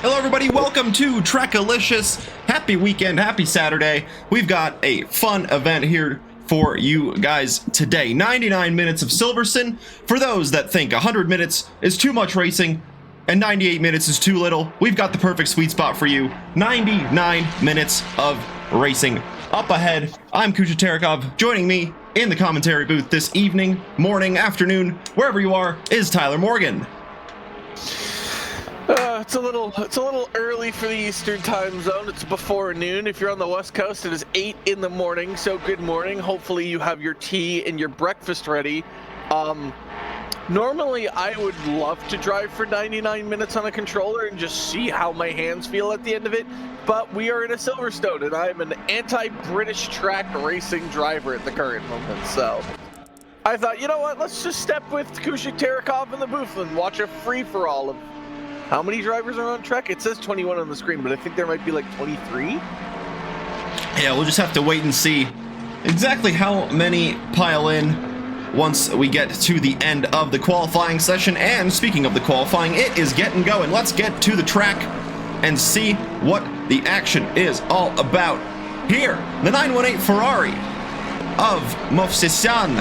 Hello everybody, welcome to Trackilicious. Happy weekend, happy Saturday. We've got a fun event here for you guys today. 99 minutes of Silverstone. For those that think 100 minutes is too much racing and 98 minutes is too little, we've got the perfect sweet spot for you. 99 minutes of racing. Up ahead, I'm Kusha Terekov. Joining me in the commentary booth this evening, morning, afternoon, wherever you are, is Tyler Morgan. It's a little early for the Eastern time zone. It's before noon. If you're on the West Coast, it is 8 in the morning. So good morning. Hopefully you have your tea and your breakfast ready. Normally I would love to drive for 99 minutes on a controller and just see how my hands feel at the end of it. But we are in a Silverstone, and I'm an anti-British track racing driver at the current moment. So I thought, you know what? Let's just step with Kusha Terekov in the booth and watch a free-for-all of how many drivers are on track? It says 21 on the screen, but I think there might be like 23. Yeah, we'll just have to wait and see exactly how many pile in once we get to the end of the qualifying session. And speaking of the qualifying, it is getting going. Let's get to the track and see what the action is all about. Here, the 918 Ferrari of Movsesian,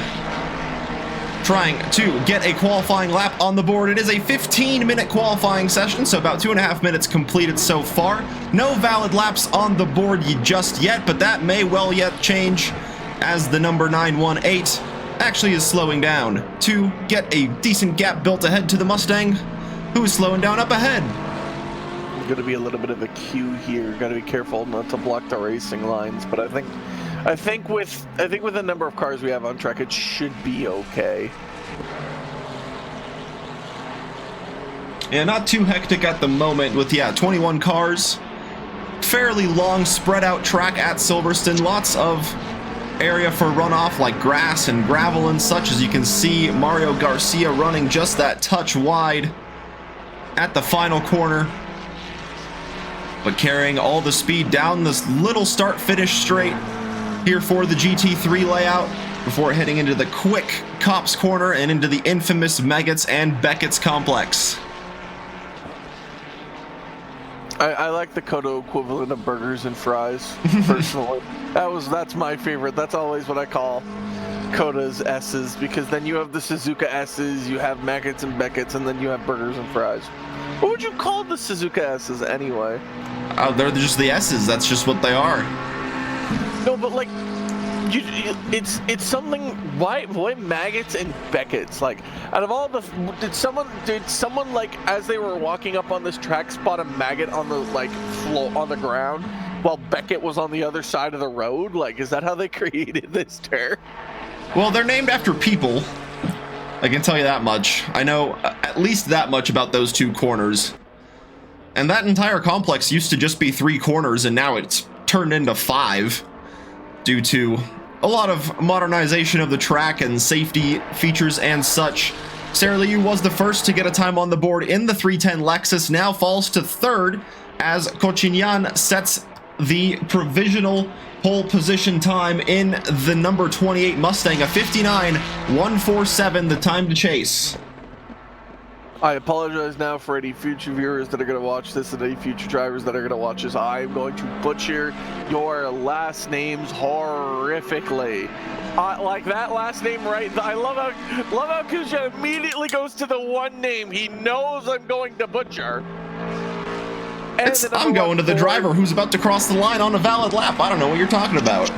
trying to get a qualifying lap on the board. It is a 15-minute qualifying session, so about 2.5 minutes completed so far. No valid laps on the board just yet, but that may well yet change as the number 918 actually is slowing down to get a decent gap built ahead to the Mustang, who is slowing down up ahead. Going to be a little bit of a queue here. Got to be careful not to block the racing lines, but I think with the number of cars we have on track, it should be okay. Yeah, not too hectic at the moment with, 21 cars. Fairly long spread out track at Silverstone. Lots of area for runoff like grass and gravel and such. As you can see, Mario Garcia running just that touch wide at the final corner, but carrying all the speed down this little start-finish straight here for the GT3 layout before heading into the quick Cops corner and into the infamous Meggetts and Beckett's complex. I like the Kodo equivalent of burgers and fries, personally. That's my favorite. That's always what I call Koda's S's, because then you have the Suzuka S's, you have Meggetts and Beckett's, and then you have burgers and fries. What would you call the Suzuka S's anyway? Oh, they're just the S's. That's just what they are. No, but like, it's something. Why Maggots and Beckett's? Like, out of all the, did someone like, as they were walking up on this track, spot a maggot on the floor on the ground while Beckett was on the other side of the road? Like, is that how they created this term? Well, they're named after people. I can tell you that much. I know at least that much about those two corners. And that entire complex used to just be 3 corners, and now it's turned into 5 due to a lot of modernization of the track and safety features and such. Sarah Liu was the first to get a time on the board in the 310 Lexus, now falls to 3rd as Cochignan sets the provisional pole position time in the number 28 Mustang, a 59.147, the time to chase. I apologize now for any future viewers that are going to watch this and any future drivers that are going to watch this. I am going to butcher your last names horrifically. Like that last name, right? I love how Kusha immediately goes to the one name he knows I'm going to butcher. I'm going to the driver who's about to cross the line on a valid lap. I don't know what you're talking about.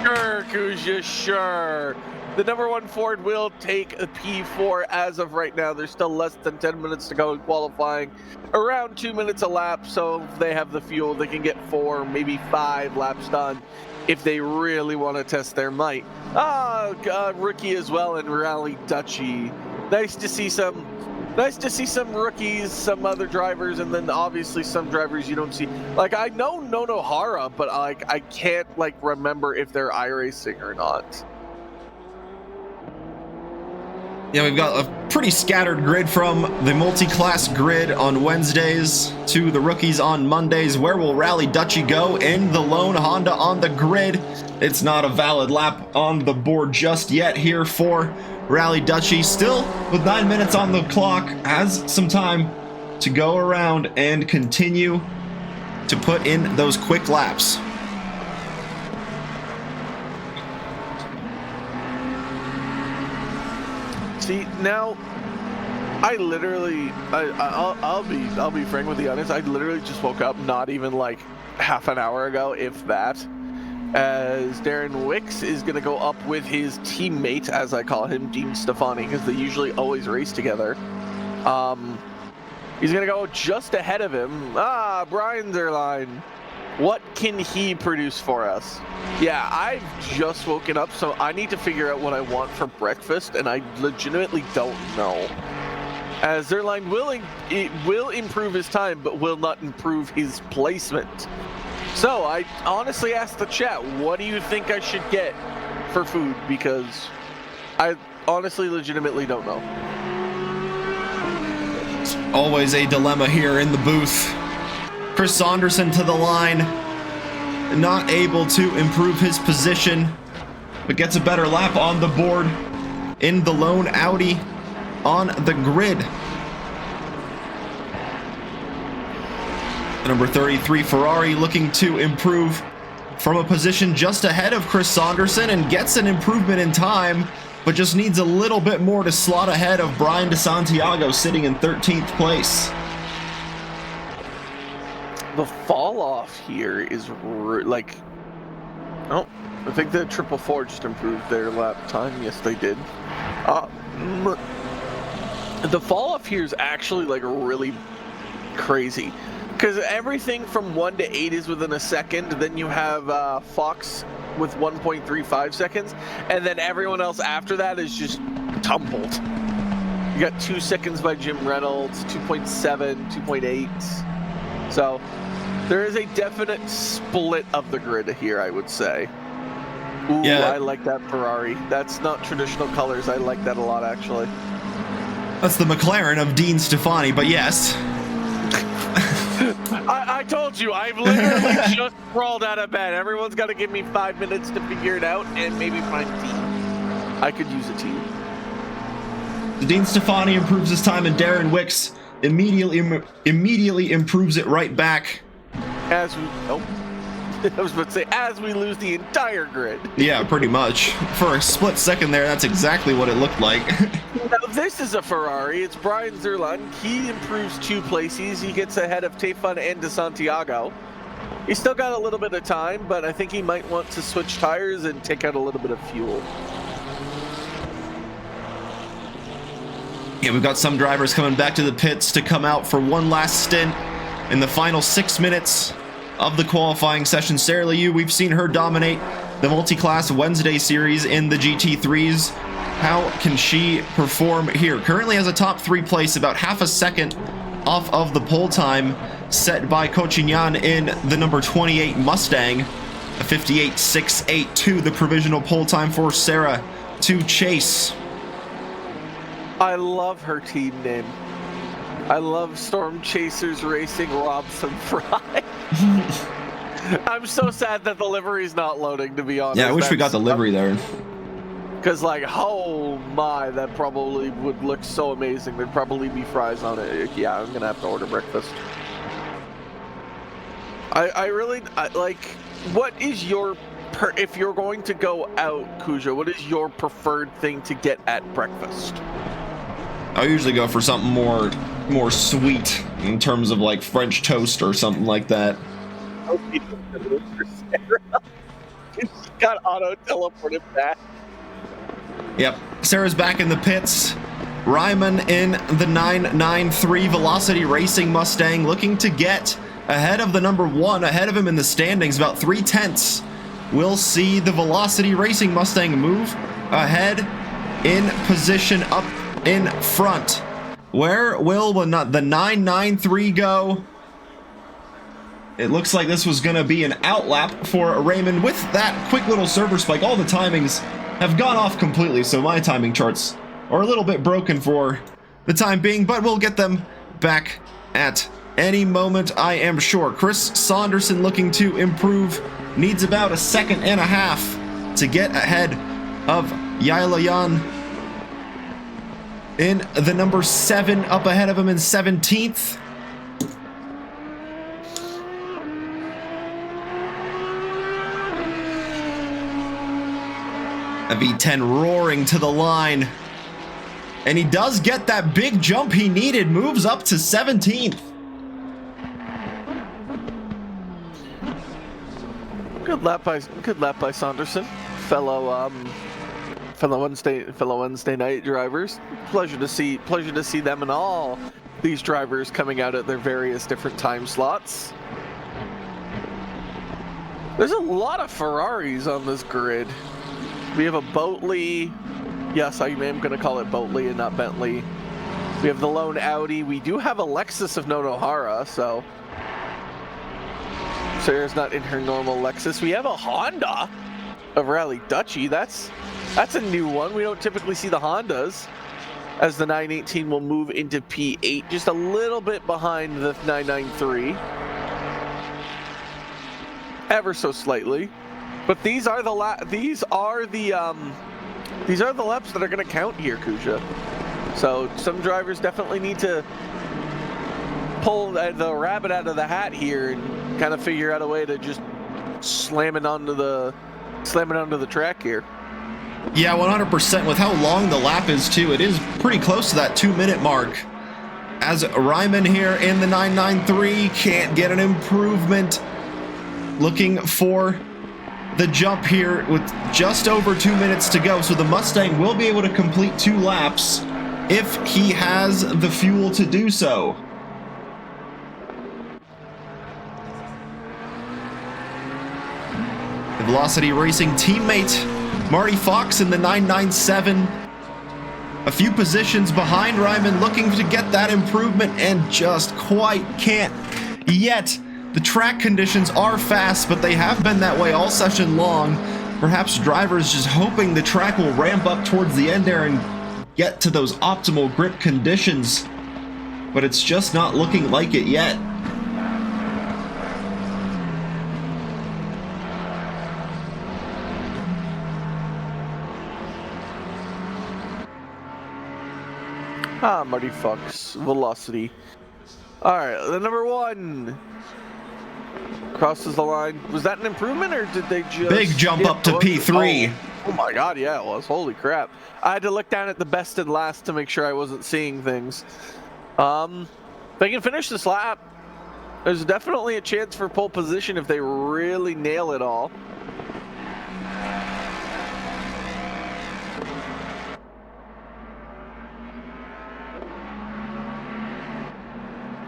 Sure, Kusha, sure. The number 1 Ford will take a P4 as of right now. There's still less than 10 minutes to go in qualifying. Around 2 minutes a lap, so if they have the fuel, they can get 4, maybe 5 laps done if they really want to test their might. Rookie as well in Rally Dutchy. Nice to see some rookies, some other drivers, and then obviously some drivers you don't see. Like, I know Nonohara, but I can't remember if they're iRacing or not. Yeah, we've got a pretty scattered grid from the multi-class grid on Wednesdays to the rookies on Mondays. Where will Rally Dutchy go in the lone Honda on the grid? It's not a valid lap on the board just yet here for Rally Dutchy. Still with 9 minutes on the clock, has some time to go around and continue to put in those quick laps. See, now I'll be frank with the audience. I literally just woke up not even like half an hour ago, if that, as Darren Wicks is going to go up with his teammate, as I call him, Dean Stefani, because they usually always race together. He's going to go just ahead of him. Brian Zerline. What can he produce for us? Yeah, I've just woken up, so I need to figure out what I want for breakfast, and I legitimately don't know. As Zerline will improve his time, but will not improve his placement. So I honestly asked the chat, what do you think I should get for food? Because I honestly legitimately don't know. It's always a dilemma here in the booth. Chris Saunderson to the line, not able to improve his position, but gets a better lap on the board in the lone Audi on the grid. The number 33 Ferrari looking to improve from a position just ahead of Chris Saunderson and gets an improvement in time, but just needs a little bit more to slot ahead of Brian DeSantiago sitting in 13th place. The fall off here is like, oh, I think the 444 just improved their lap time. Yes, they did. The fall off here is actually like really crazy because everything from 1 to 8 is within a second. Then you have Fox with 1.35 seconds, and then everyone else after that is just tumbled. You got 2 seconds by Jim Reynolds, 2.7, 2.8. So there is a definite split of the grid here, I would say. Ooh, yeah. I like that Ferrari. That's not traditional colors. I like that a lot, actually. That's the McLaren of Dean Stefani, but yes. I told you, I've literally just crawled out of bed. Everyone's got to give me 5 minutes to figure it out and maybe find a team. I could use a team. Dean Stefani improves his time, and Darren Wicks immediately improves it right back. As we, I was about to say, as we lose the entire grid. Yeah, pretty much. For a split second there, that's exactly what it looked like. Now, this is a Ferrari. It's Brian Zerline. He improves 2 places. He gets ahead of Tefun and DeSantiago. He's still got a little bit of time, but I think he might want to switch tires and take out a little bit of fuel. Yeah, we've got some drivers coming back to the pits to come out for one last stint in the final 6 minutes of the qualifying session. Sarah Liu, we've seen her dominate the multi-class Wednesday series in the GT3s. How can she perform here? Currently has a top 3 place, about half a second off of the pole time set by Cochignan in the number 28 Mustang. A 58.682, the provisional pole time for Sarah to chase. I love her team name. I love Storm Chasers Racing Robson Fry. I'm so sad that the livery's not loading, to be honest. Yeah, I wish we got the livery there. Because, like, oh my, that probably would look so amazing. There'd probably be fries on it. Yeah, I'm going to have to order breakfast. I really, like, what is your, if you're going to go out, Kuja, what is your preferred thing to get at breakfast? I usually go for something more sweet in terms of like French toast or something like that. She got auto teleported back. Yep, Sarah's back in the pits. Ryman in the 993 Velocity Racing Mustang, looking to get ahead of the number 1, ahead of him in the standings, about 3/10. We'll see the Velocity Racing Mustang move ahead in position up in front. Where will the 993 go? It looks like this was going to be an outlap for Raymond with that quick little server spike. All the timings have gone off completely, so my timing charts are a little bit broken for the time being, but we'll get them back at any moment, I am sure. Chris Saunderson looking to improve, needs about 1.5 seconds to get ahead of Yailayan in the number 7, up ahead of him in 17th. A V10 roaring to the line. And he does get that big jump he needed, moves up to 17th. Good lap by Saunderson, fellow Wednesday night drivers. Pleasure to see them and all these drivers coming out at their various different time slots. There's a lot of Ferraris on this grid. We have a Boatley. Yes, I am going to call it Boatley and not Bentley. We have the lone Audi. We do have a Lexus of Nonohara, so Sarah's not in her normal Lexus. We have a Honda of Rally Dutchy. That's a new one. We don't typically see the Hondas, as the 918 will move into P8, just a little bit behind the 993. Ever so slightly. But these are the laps that are going to count here, Kuja. So some drivers definitely need to pull the rabbit out of the hat here and kind of figure out a way to just slam it onto the track here. Yeah, 100%. With how long the lap is too, it is pretty close to that 2-minute mark. As Ryman here in the 993 can't get an improvement. Looking for the jump here with just over 2 minutes to go, so the Mustang will be able to complete 2 laps if he has the fuel to do so. The Velocity Racing teammate Marty Fox in the 997, a few positions behind Ryman, looking to get that improvement and just quite can't yet. The track conditions are fast, but they have been that way all session long. Perhaps drivers just hoping the track will ramp up towards the end there and get to those optimal grip conditions. But it's just not looking like it yet. Marty Fox, Velocity. All right, the number 1 crosses the line. Was that an improvement, or did they just... Big jump up to P3. Oh my god, yeah, it was. Holy crap. I had to look down at the best and last to make sure I wasn't seeing things. If they can finish this lap, there's definitely a chance for pole position if they really nail it all.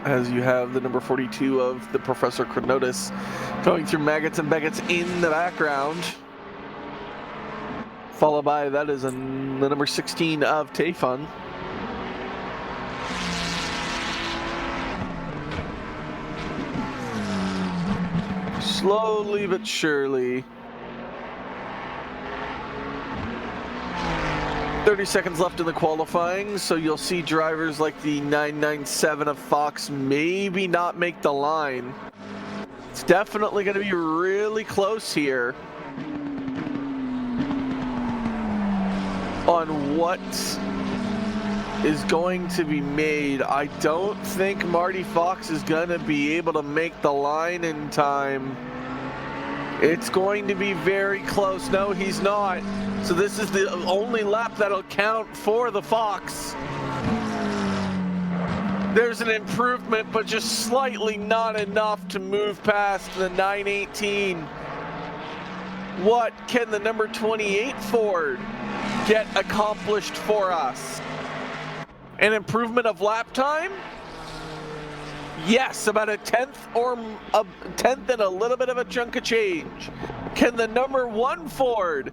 As you have the number 42 of the Professor Chronotis going through Maggots and Beggots in the background. Followed by, that is the number 16 of Tayfun. Slowly but surely. 30 seconds left in the qualifying, so you'll see drivers like the 997 of Fox maybe not make the line. It's definitely going to be really close here on what is going to be made. I don't think Marty Fox is going to be able to make the line in time. It's going to be very close. No, he's not. So this is the only lap that'll count for the Fox. There's an improvement, but just slightly not enough to move past the 918. What can the number 28 Ford get accomplished for us? An improvement of lap time? Yes, about a tenth and a little bit of a chunk of change. Can the number 1 Ford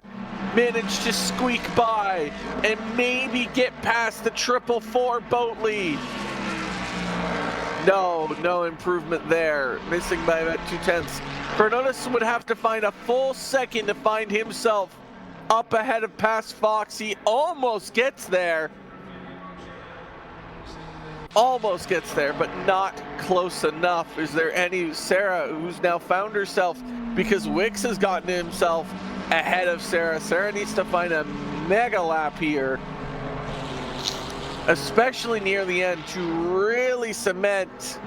manage to squeak by and maybe get past the 444 Boatley? No improvement there. Missing by about 0.2. Chronotis would have to find a full second to find himself up ahead of past Fox. He almost gets there. Almost gets there, but not close enough. Is there any Sarah, who's now found herself, because Wicks has gotten himself ahead of Sarah. Sarah needs to find a mega lap here, especially near the end, to really cement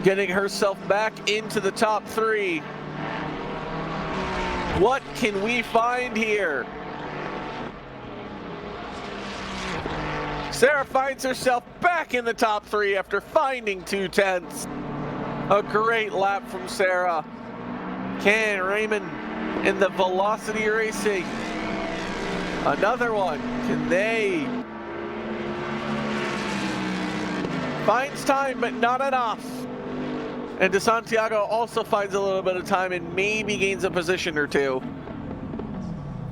getting herself back into the top 3. What can we find here? Sarah finds herself back in the top 3 after finding 2/10. A great lap from Sarah. Ken Raymond in the Velocity Racing. Another one. Can they? Finds time, but not enough. And De Santiago also finds a little bit of time and maybe gains a position or 2.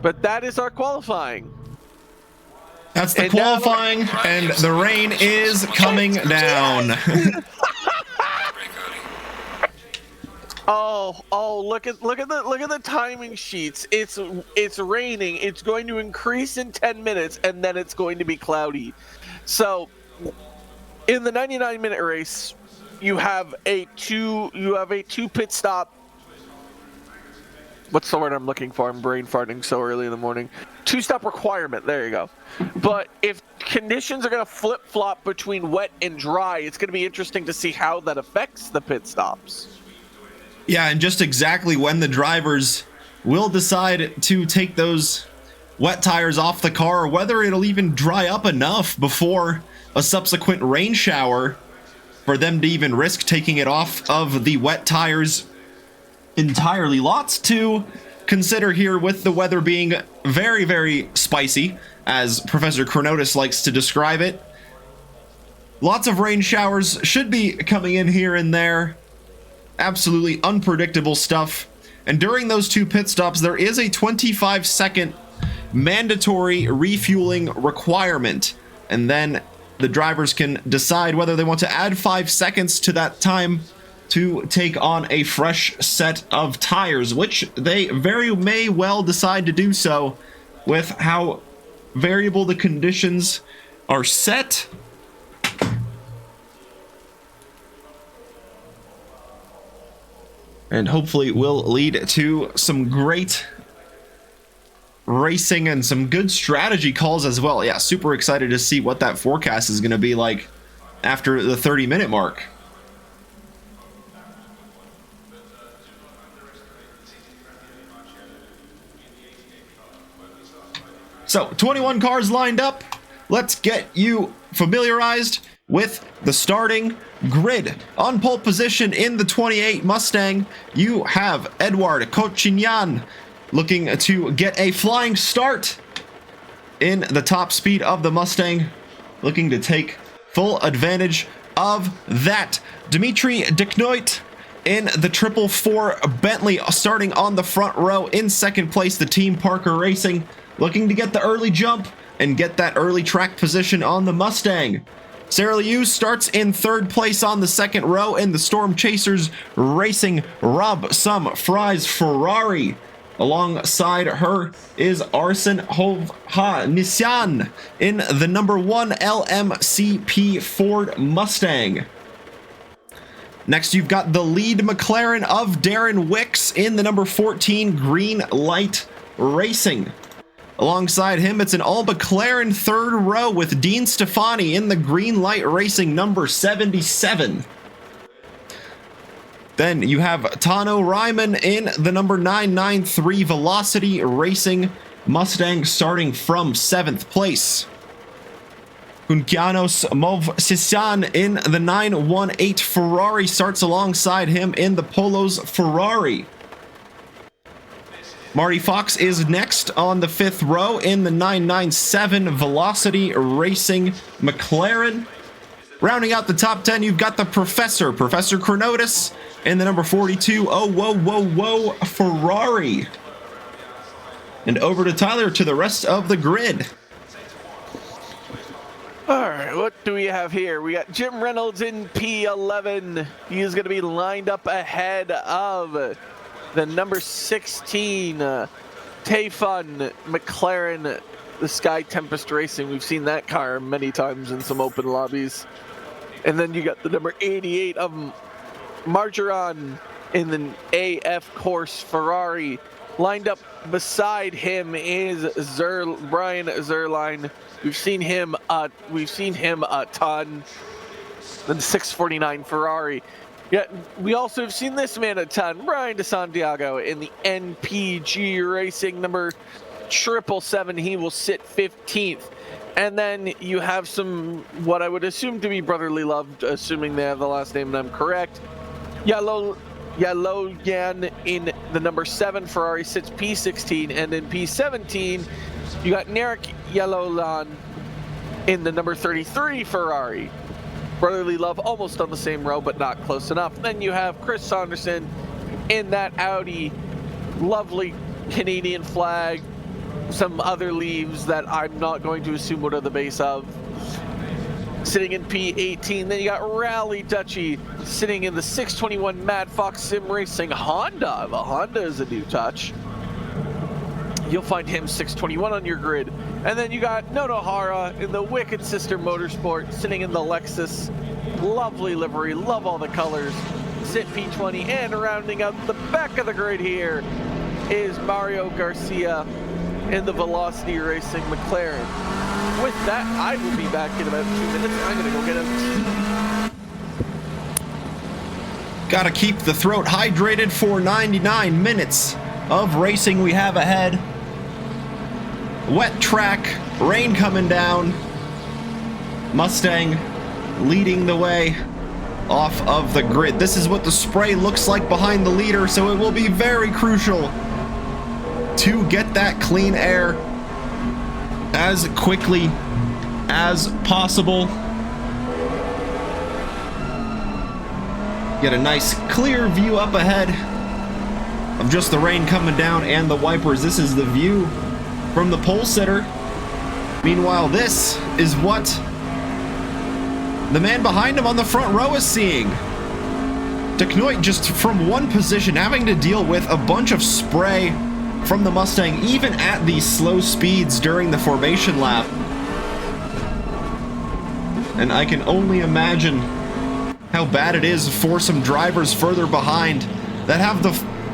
But that is our qualifying. That's the qualifying, and the rain is coming down. Look at the timing sheets. It's raining. It's going to increase in 10 minutes, and then it's going to be cloudy. So, in the 99-minute race, you have a two pit stop. What's the word I'm looking for? I'm brain farting so early in the morning. 2-stop requirement. There you go. But if conditions are going to flip-flop between wet and dry, it's going to be interesting to see how that affects the pit stops. Yeah, and just exactly when the drivers will decide to take those wet tires off the car, or whether it'll even dry up enough before a subsequent rain shower for them to even risk taking it off of the wet tires entirely. Lots to consider here with the weather being very, very spicy, as Professor Chronotis likes to describe it. Lots of rain showers should be coming in here and there. Absolutely unpredictable stuff. And during those 2 pit stops, there is a 25-second mandatory refueling requirement. And then the drivers can decide whether they want to add 5 seconds to that time to take on a fresh set of tires, which they very may well decide to do so with how variable the conditions are set. And hopefully will lead to some great racing and some good strategy calls as well. Yeah, super excited to see what that forecast is going to be like after the 30-minute mark. So, 21 cars lined up. Let's get you familiarized with the starting grid. On pole position in the 28 Mustang, you have Edouard Cochignan looking to get a flying start in the top speed of the Mustang, looking to take full advantage of that. Dimitri Diknoit in the 444 Bentley starting on the front row. In second place, the Team Parker Racing, looking to get the early jump and get that early track position on the Mustang. Sarah Liu starts in third place on the second row in the Storm Chasers Racing Rob Some Fries Ferrari. Alongside her is Arsene Hovhannisyan in the number 1 LMCP Ford Mustang. Next, you've got the lead McLaren of Darren Wicks in the number 14 Green Light Racing. Alongside him, it's an all-McLaren third row with Dean Stefani in the Green Light Racing number 77. Then you have Tano Ryman in the number 993 Velocity Racing Mustang starting from 7th place. Kunkianos Movsisyan in the 918 Ferrari starts alongside him in the Polos Ferrari. Marty Fox is next on the 5th row in the 997 Velocity Racing McLaren. Rounding out the top 10, you've got the Professor Chronotis in the number 42 Ferrari. And over to Tyler to the rest of the grid. All right, what do we have here? We got Jim Reynolds in P11. He is going to be lined up ahead of the number 16 Tayfun McLaren, the Sky Tempest Racing. We've seen that car many times in some open lobbies. And then you got the number 88 of Margeron in the AF Course Ferrari. Lined up beside him is Brian Zerline. We've seen him a ton. Then 649 Ferrari. Yeah, we also have seen this man a ton, Brian DeSantiago in the NPG Racing number 777. He will sit 15th. And then you have some, what I would assume to be brotherly love, assuming they have the last name and I'm correct. Yellow Yan in the number 7 Ferrari sits P16, and in P17 you got Narek Yellowlan in the number 33 Ferrari. Brotherly love almost on the same row, but not close enough. Then you have Chris Saunderson in that Audi, lovely Canadian flag, some other leaves that I'm not going to assume what are the base of, sitting in P18. Then you got Rally Dutchy sitting in the 621 Mad Fox Sim Racing Honda. The Honda is a new touch. You'll find him 621 on your grid. And then you got Noto Hara in the Wicked Sister Motorsport sitting in the Lexus. Lovely livery, love all the colors. Sit P20, and rounding out the back of the grid here is Mario Garcia in the Velocity Racing McLaren. With that, I will be back in about 2 minutes. I'm gonna go get a... Gotta keep the throat hydrated for 99 minutes of racing we have ahead. Wet track, rain coming down. Mustang leading the way off of the grid. This is what the spray looks like behind the leader, so it will be very crucial to get that clean air as quickly as possible. Get a nice clear view up ahead of just the rain coming down and the wipers. This is the view from the pole sitter. Meanwhile, this is what the man behind him on the front row is seeing. De Knoit just from one position having to deal with a bunch of spray from the Mustang, even at these slow speeds during the formation lap. And I can only imagine how bad it is for some drivers further behind that have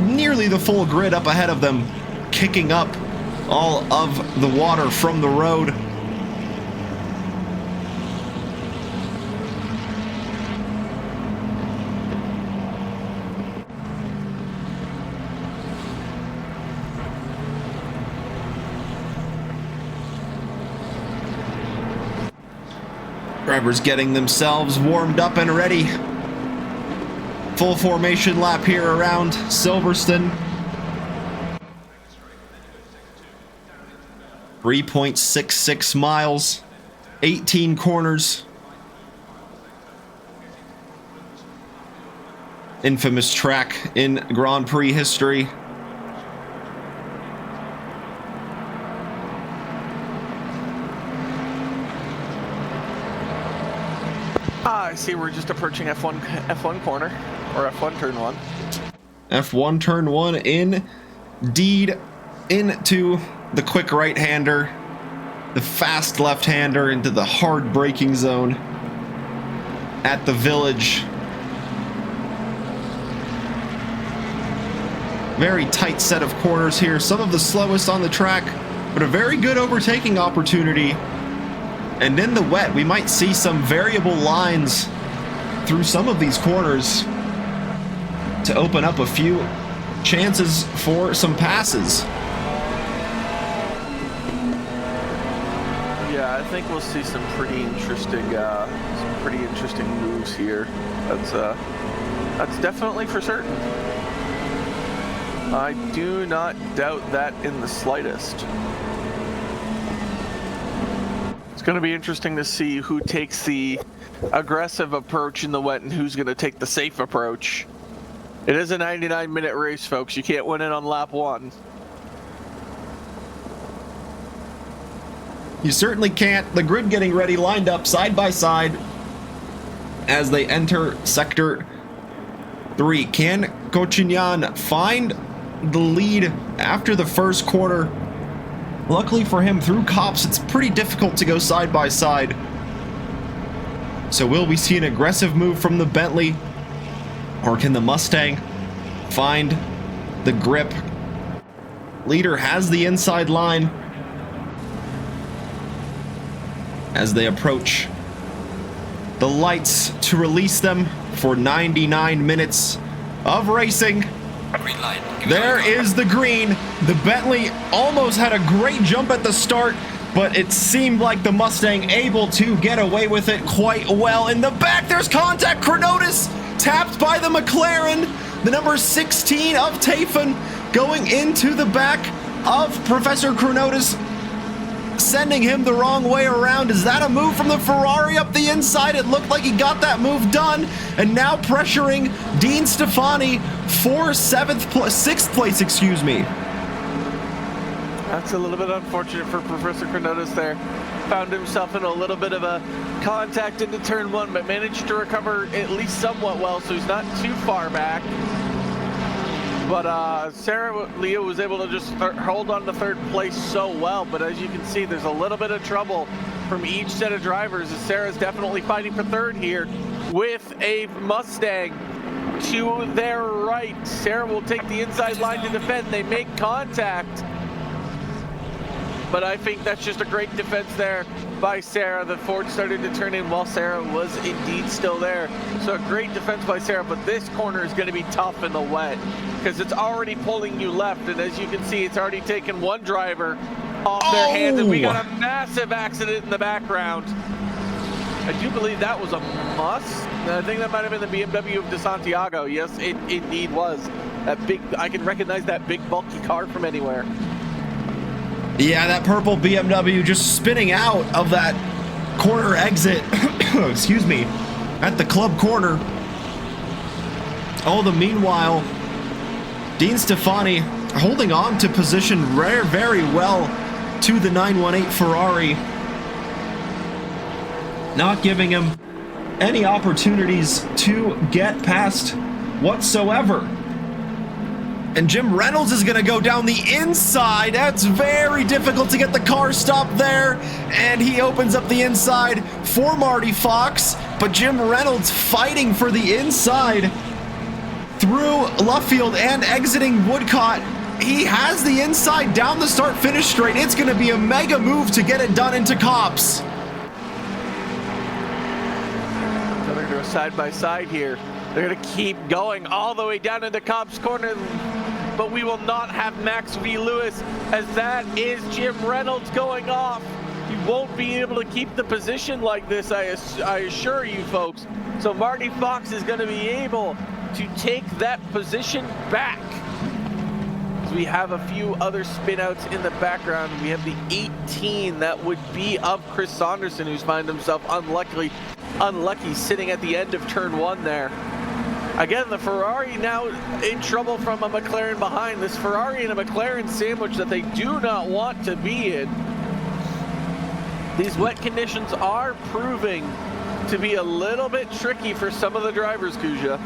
nearly the full grid up ahead of them, kicking up all of the water from the road. Drivers getting themselves warmed up and ready. Full formation lap here around Silverstone. 3.66 miles, 18 corners. Infamous track in Grand Prix history. I see we're just approaching F1 corner, or F1 turn 1. F1 turn 1 indeed, into the quick right-hander, the fast left-hander into the hard braking zone at the Village. Very tight set of corners here, some of the slowest on the track, but a very good overtaking opportunity. And in the wet, we might see some variable lines through some of these corners to open up a few chances for some passes. Yeah, I think we'll see some pretty interesting moves here. That's definitely for certain. I do not doubt that in the slightest. It's going to be interesting to see who takes the aggressive approach in the wet and who's going to take the safe approach. It is a 99-minute race, folks. You can't win it on lap 1. You certainly can't. The grid getting ready, lined up side by side as they enter Sector 3. Can Cochinyan find the lead after the first corner? Luckily for him, through Copse, it's pretty difficult to go side by side. So will we see an aggressive move from the Bentley? Or can the Mustang find the grip? Leader has the inside line as they approach the lights to release them for 99 minutes of racing. Green light. There is the green. The Bentley almost had a great jump at the start, but it seemed like the Mustang able to get away with it quite well. In the back, there's contact. Chronotis tapped by the McLaren. The number 16 of Tafon going into the back of Professor Chronotis, sending him the wrong way around. Is that a move from the Ferrari up the inside? It looked like he got that move done, and now pressuring Dean Stefani for sixth place, excuse me. That's a little bit unfortunate for Professor Chronotis there. Found himself in a little bit of a contact into turn one, but managed to recover at least somewhat well, so he's not too far back. But Sarah Leo was able to just hold on to third place so well. But as you can see, there's a little bit of trouble from each set of drivers, as Sarah's definitely fighting for third here with a Mustang to their right. Sarah will take the inside line to defend. They make contact, but I think that's just a great defense there by Sarah. The Ford started to turn in while Sarah was indeed still there. So a great defense by Sarah, but this corner is going to be tough in the wet because it's already pulling you left. And as you can see, it's already taken one driver off their hands, and we got a massive accident in the background. I do believe that was a must. I think that might have been the BMW of De Santiago. Yes, it indeed was. That big, I can recognize that big bulky car from anywhere. Yeah, that purple BMW just spinning out of that corner exit, excuse me, at the club corner. Meanwhile, Dean Stefani holding on to position very well to the 918 Ferrari, not giving him any opportunities to get past whatsoever. And Jim Reynolds is going to go down the inside. That's very difficult to get the car stopped there. And he opens up the inside for Marty Fox. But Jim Reynolds fighting for the inside through Luffield and exiting Woodcott. He has the inside down the start-finish straight. It's going to be a mega move to get it done into Copse. So they're going to go side by side here. They're going to keep going all the way down into Copse corner. But we will not have Max V. Lewis, as that is Jim Reynolds going off. You won't be able to keep the position like this, I assure you folks. So Marty Fox is going to be able to take that position back. As we have a few other spinouts in the background. We have the 18 that would be of Chris Saunderson, who's found himself unlucky sitting at the end of turn one there. Again, the Ferrari now in trouble from a McLaren behind. This Ferrari and a McLaren sandwich that they do not want to be in. These wet conditions are proving to be a little bit tricky for some of the drivers, Kuja.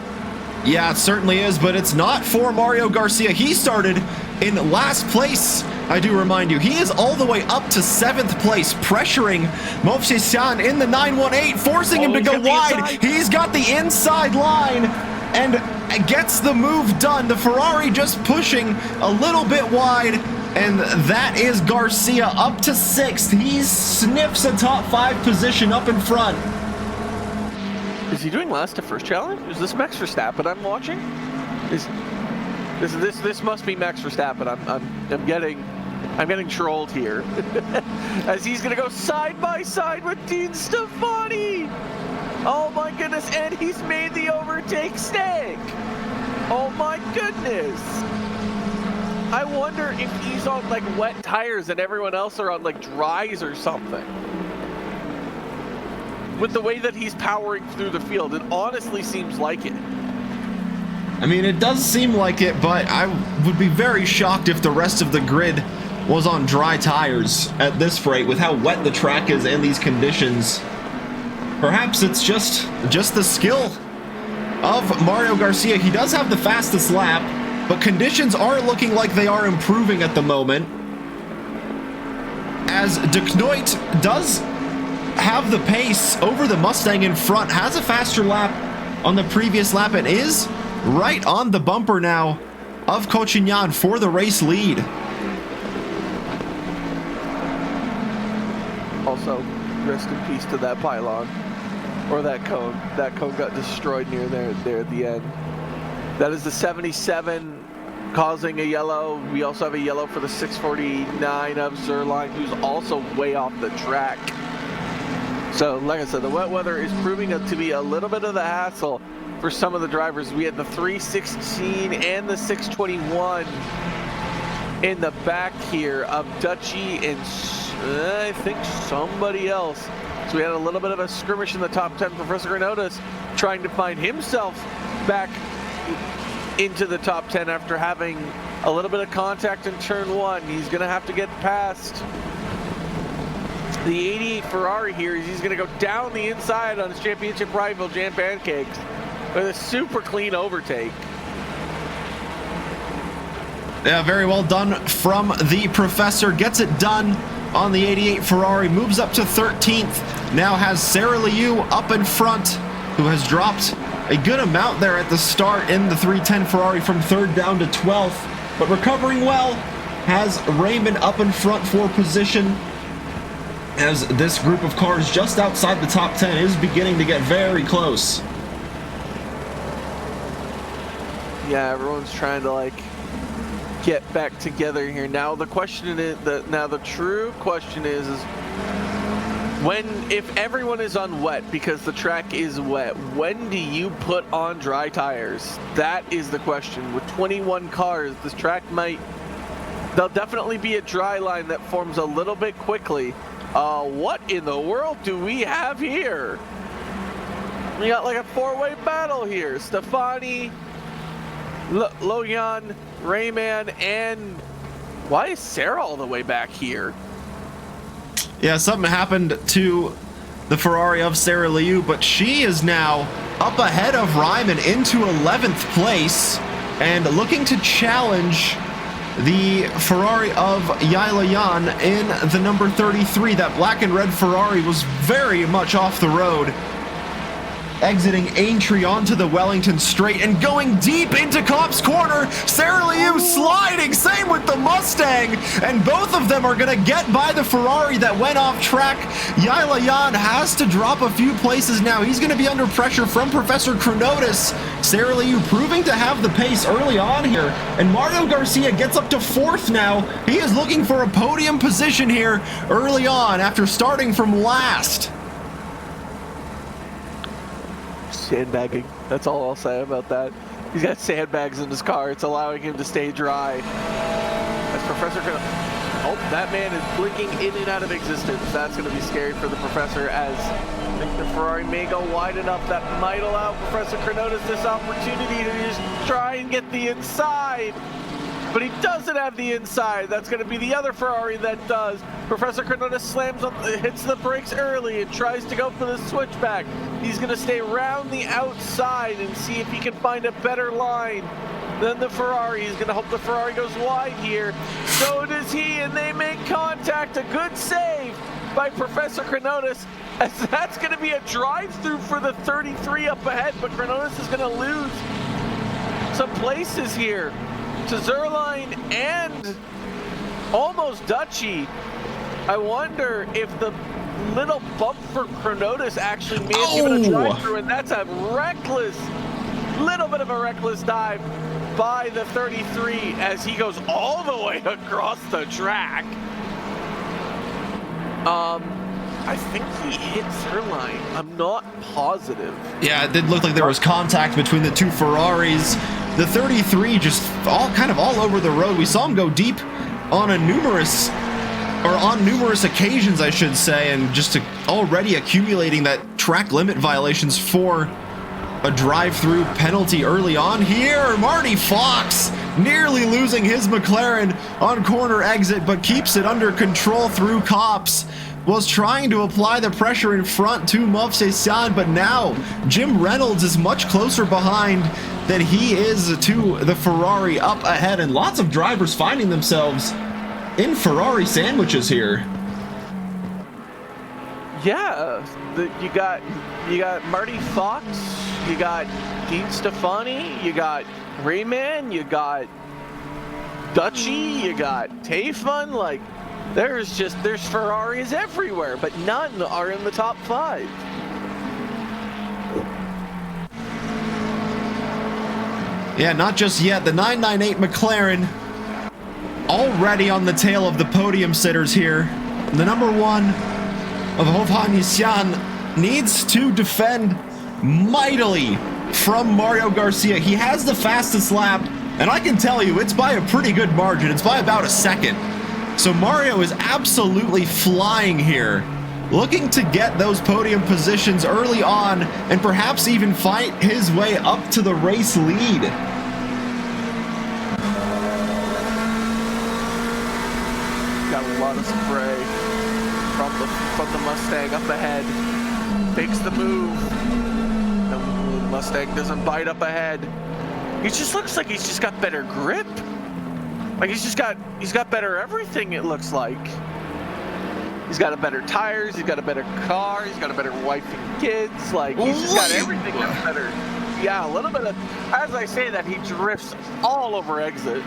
Yeah, it certainly is, but it's not for Mario Garcia. He started in last place, I do remind you. He is all the way up to 7th place, pressuring Movsesian in the 918, forcing him to go wide. He's got the inside line and gets the move done. The Ferrari just pushing a little bit wide, and that is Garcia up to 6th. He sniffs a top 5 position up in front. Is he doing last to first challenge? Is this Max Verstappen I'm watching? This must be Max Verstappen. I'm getting trolled here. As he's gonna go side by side with Dean Stefani. Oh my goodness, and he's made the overtake snake. Oh my goodness. I wonder if he's on like wet tires and everyone else are on like dries or something. With the way that he's powering through the field, it honestly seems like it. I mean, it does seem like it, but I would be very shocked if the rest of the grid was on dry tires at this rate with how wet the track is and these conditions. Perhaps it's just the skill of Mario Garcia. He does have the fastest lap, but conditions are looking like they are improving at the moment, as De Knoit does have the pace over the Mustang in front, has a faster lap on the previous lap, and is right on the bumper now of Cochignan for the race lead. Also, rest in peace to that pylon. or that cone. That cone got destroyed near there at the end. That is the 77 causing a yellow. We also have a yellow for the 649 of Zerline, who's also way off the track. So, like I said, the wet weather is proving to be a little bit of the hassle for some of the drivers. We had the 316 and the 621 in the back here of Dutchy and I think somebody else. So we had a little bit of a skirmish in the top 10. Professor Granotas trying to find himself back into the top 10 after having a little bit of contact in turn 1. He's going to have to get past the 88 Ferrari here. He's going to go down the inside on his championship rival, Jan Pancakes, with a super clean overtake. Yeah, very well done from the Professor. Gets it done on the 88 Ferrari. Moves up to 13th. Now has Sarah Liu up in front, who has dropped a good amount there at the start in the 310 Ferrari from 3rd down to 12th. But recovering well. Has Raymond up in front for position, as this group of cars just outside the top 10 is beginning to get very close. Yeah, everyone's trying to like get back together here. Now the question is, the true question is if everyone is on wet, because the track is wet, when do you put on dry tires? That is the question. With 21 cars, this track there'll definitely be a dry line that forms a little bit quickly. What in the world do we have here? We got like a 4-way battle here. Stefani, Loyan, Rayman, and why is Sarah all the way back here? Yeah, something happened to the Ferrari of Sarah Liu, but she is now up ahead of Ryman into 11th place and looking to challenge the Ferrari of Yaila Yan in the number 33. That black and red Ferrari was very much off the road, exiting Aintree onto the Wellington straight and going deep into Kopp's corner. Sarah Liu sliding, same with the Mustang, and both of them are going to get by the Ferrari that went off track. Yaila Yan has to drop a few places now. He's going to be under pressure from Professor Chronotis. Sarah Liu proving to have the pace early on here, and Mario Garcia gets up to 4th now. He is looking for a podium position here early on after starting from last. Sandbagging. That's all I'll say about that. He's got sandbags in his car. It's allowing him to stay dry. As Professor oh, that man is blinking in and out of existence. That's going to be scary for the Professor, as I think the Ferrari may go wide enough. That might allow Professor Chronotis this opportunity to just try and get the inside. But he doesn't have the inside. That's going to be the other Ferrari that does. Professor Chronotis hits the brakes early and tries to go for the switchback. He's going to stay around the outside and see if he can find a better line than the Ferrari. He's going to hope the Ferrari goes wide here. So does he, and they make contact. A good save by Professor Chronotis, as that's going to be a drive-through for the 33 up ahead, but Chronotis is going to lose some places here to Zerline and almost Dutchy. I wonder if the little bump for Chronotis actually may have given a drive-through, and that's a little bit of a reckless dive by the 33 as he goes all the way across the track. I think he hit Zerline. I'm not positive. Yeah, it did look like there was contact between the two Ferraris. The 33 just kind of all over the road. We saw him go deep on numerous occasions, I should say, and just already accumulating that track limit violations for a drive-through penalty early on here. Marty Fox nearly losing his McLaren on corner exit, but keeps it under control through Copps. Was trying to apply the pressure in front to Movsesian, but now Jim Reynolds is much closer behind than he is to the Ferrari up ahead, and lots of drivers finding themselves in Ferrari sandwiches here. Yeah, you got Marty Fox, you got Dean Stefani, you got Rayman, you got Dutchy, you got Tayfun. Like, there's Ferraris everywhere, but none are in the top 5. Yeah, not just yet. The 998 McLaren already on the tail of the podium sitters here. The number 1 of Hovhannisyan needs to defend mightily from Mario Garcia. He has the fastest lap, and I can tell you it's by a pretty good margin. It's by about a second. So Mario is absolutely flying here, looking to get those podium positions early on and perhaps even fight his way up to the race lead. Got a lot of spray from the Mustang up ahead. Makes the move. The Mustang doesn't bite up ahead. He just looks like he's just got better grip. Like he's got better everything, it looks like. He's got a better tires, he's got a better car, he's got a better wife and kids. Like he's just got everything that's better. Yeah, a little bit of, as I say that, he drifts all over exit.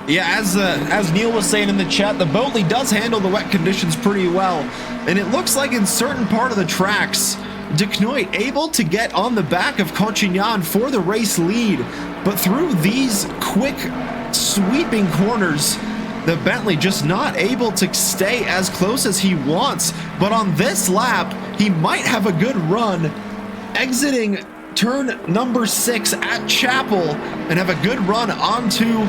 Yeah, as Neil was saying in the chat, the Boatley does handle the wet conditions pretty well, and it looks like in certain part of the tracks, De Knoit able to get on the back of Conchignan for the race lead, but through these quick sweeping corners, the Bentley just not able to stay as close as he wants. But on this lap, he might have a good run, exiting turn number 6 at Chapel, and have a good run onto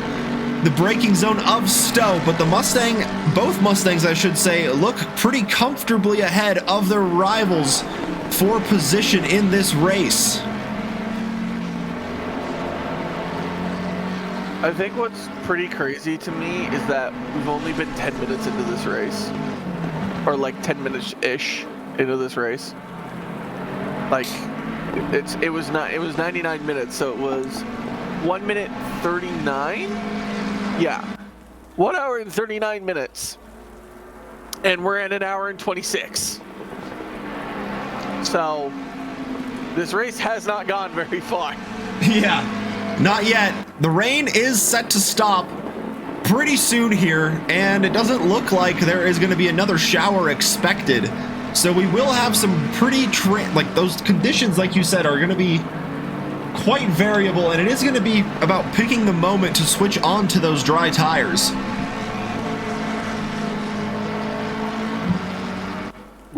the braking zone of Stowe. But the Mustang, both Mustangs I should say, look pretty comfortably ahead of their rivals for position in this race. I think what's pretty crazy to me is that we've only been 10 minutes into this race, or like 10 minutes-ish into this race. Like it was 99 minutes, so it was 1 minute 39. Yeah, 1 hour and 39 minutes, and we're at 1 hour and 26. So this race has not gone very far. Yeah, not yet. The rain is set to stop pretty soon here, and it doesn't look like there is going to be another shower expected. So we will have some pretty, like those conditions, like you said, are going to be quite variable, and it is going to be about picking the moment to switch on to those dry tires.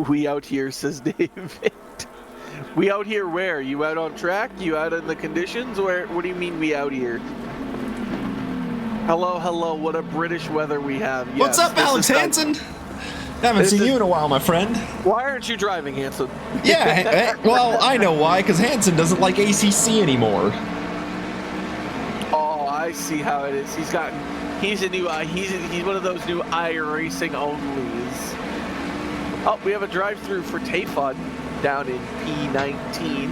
We out here, says David. We out here where? You out on track? You out in the conditions? Where? What do you mean we out here? Hello, hello, what a British weather we have. Yes, what's up, Alex Hansen? Haven't seen you in a while, my friend. Why aren't you driving, Hansen? Yeah, well, I know why, because Hansen doesn't like ACC anymore. Oh, I see how it is. He's a new, he's one of those new iRacing onlys. Oh, we have a drive-through for Tayfun down in P19.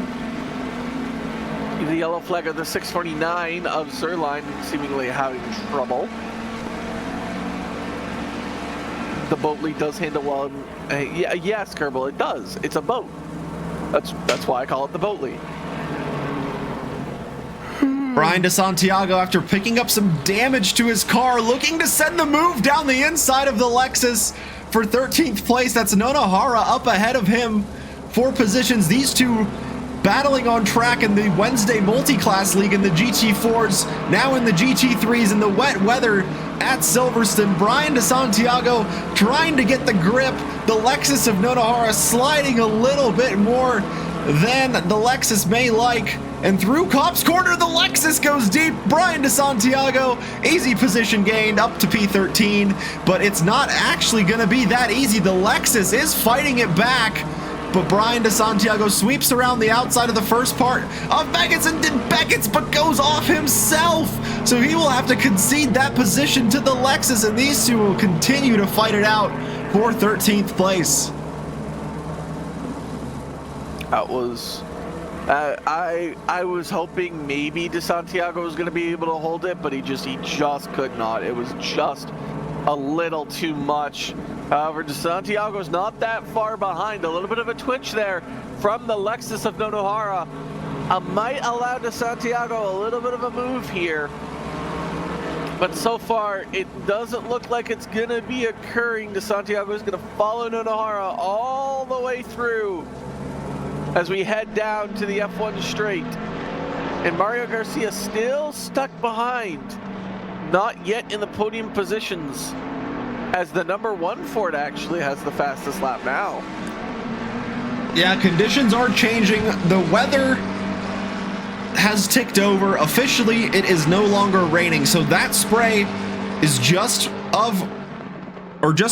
The yellow flag of the 649 of Zerline seemingly having trouble. The Boatley does handle well. Yeah, yes, Kerbal, it does. It's a boat. That's why I call it the Boatley. Brian DeSantiago, after picking up some damage to his car, looking to send the move down the inside of the Lexus for 13th place. That's Nonohara up ahead of him. 4 positions. These two battling on track in the Wednesday multi-class league in the GT4s, now in the GT3s in the wet weather at Silverstone. Brian DeSantiago trying to get the grip. The Lexus of Nonohara sliding a little bit more than the Lexus may like. And through Copse Corner, the Lexus goes deep. Brian DeSantiago, easy position gained up to P13, but it's not actually going to be that easy. The Lexus is fighting it back, but Brian DeSantiago sweeps around the outside of the first part of Beckett's and did Beckett's, but goes off himself. So he will have to concede that position to the Lexus, and these two will continue to fight it out for 13th place. That was... I was hoping maybe DeSantiago was going to be able to hold it, but he just could not. It was just a little too much. However, DeSantiago's not that far behind. A little bit of a twitch there from the Lexus of Nonohara. Might allow DeSantiago a little bit of a move here. But so far, it doesn't look like it's going to be occurring. DeSantiago is going to follow Nonohara all the way through. as we head down to the F1 straight. And Mario Garcia still stuck behind, not yet in the podium positions, as the number 1 Ford actually has the fastest lap now. Yeah, conditions are changing. The weather has ticked over. Officially, it is no longer raining, so that spray is just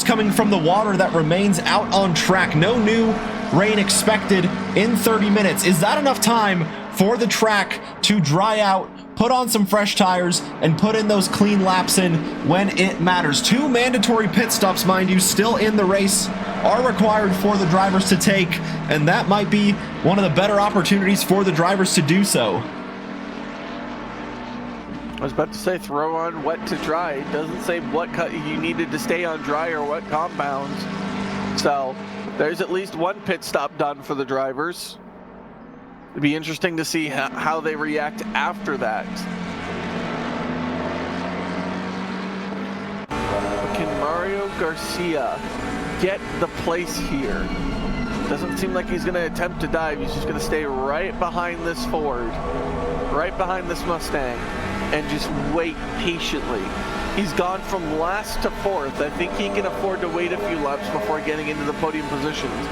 coming from the water that remains out on track. No new rain expected in 30 minutes. Is that enough time for the track to dry out, put on some fresh tires, and put in those clean laps in when it matters? 2 mandatory pit stops, mind you, still in the race, are required for the drivers to take, and that might be one of the better opportunities for the drivers to do so. I was about to say throw on wet to dry. It doesn't say what you needed to stay on dry or what compounds. So there's at least 1 pit stop done for the drivers. It'd be interesting to see how they react after that. Can Mario Garcia get the place here? Doesn't seem like he's going to attempt to dive. He's just going to stay right behind this Ford, right behind this Mustang, and just wait patiently. He's gone from last to 4th. I think he can afford to wait a few laps before getting into the podium positions,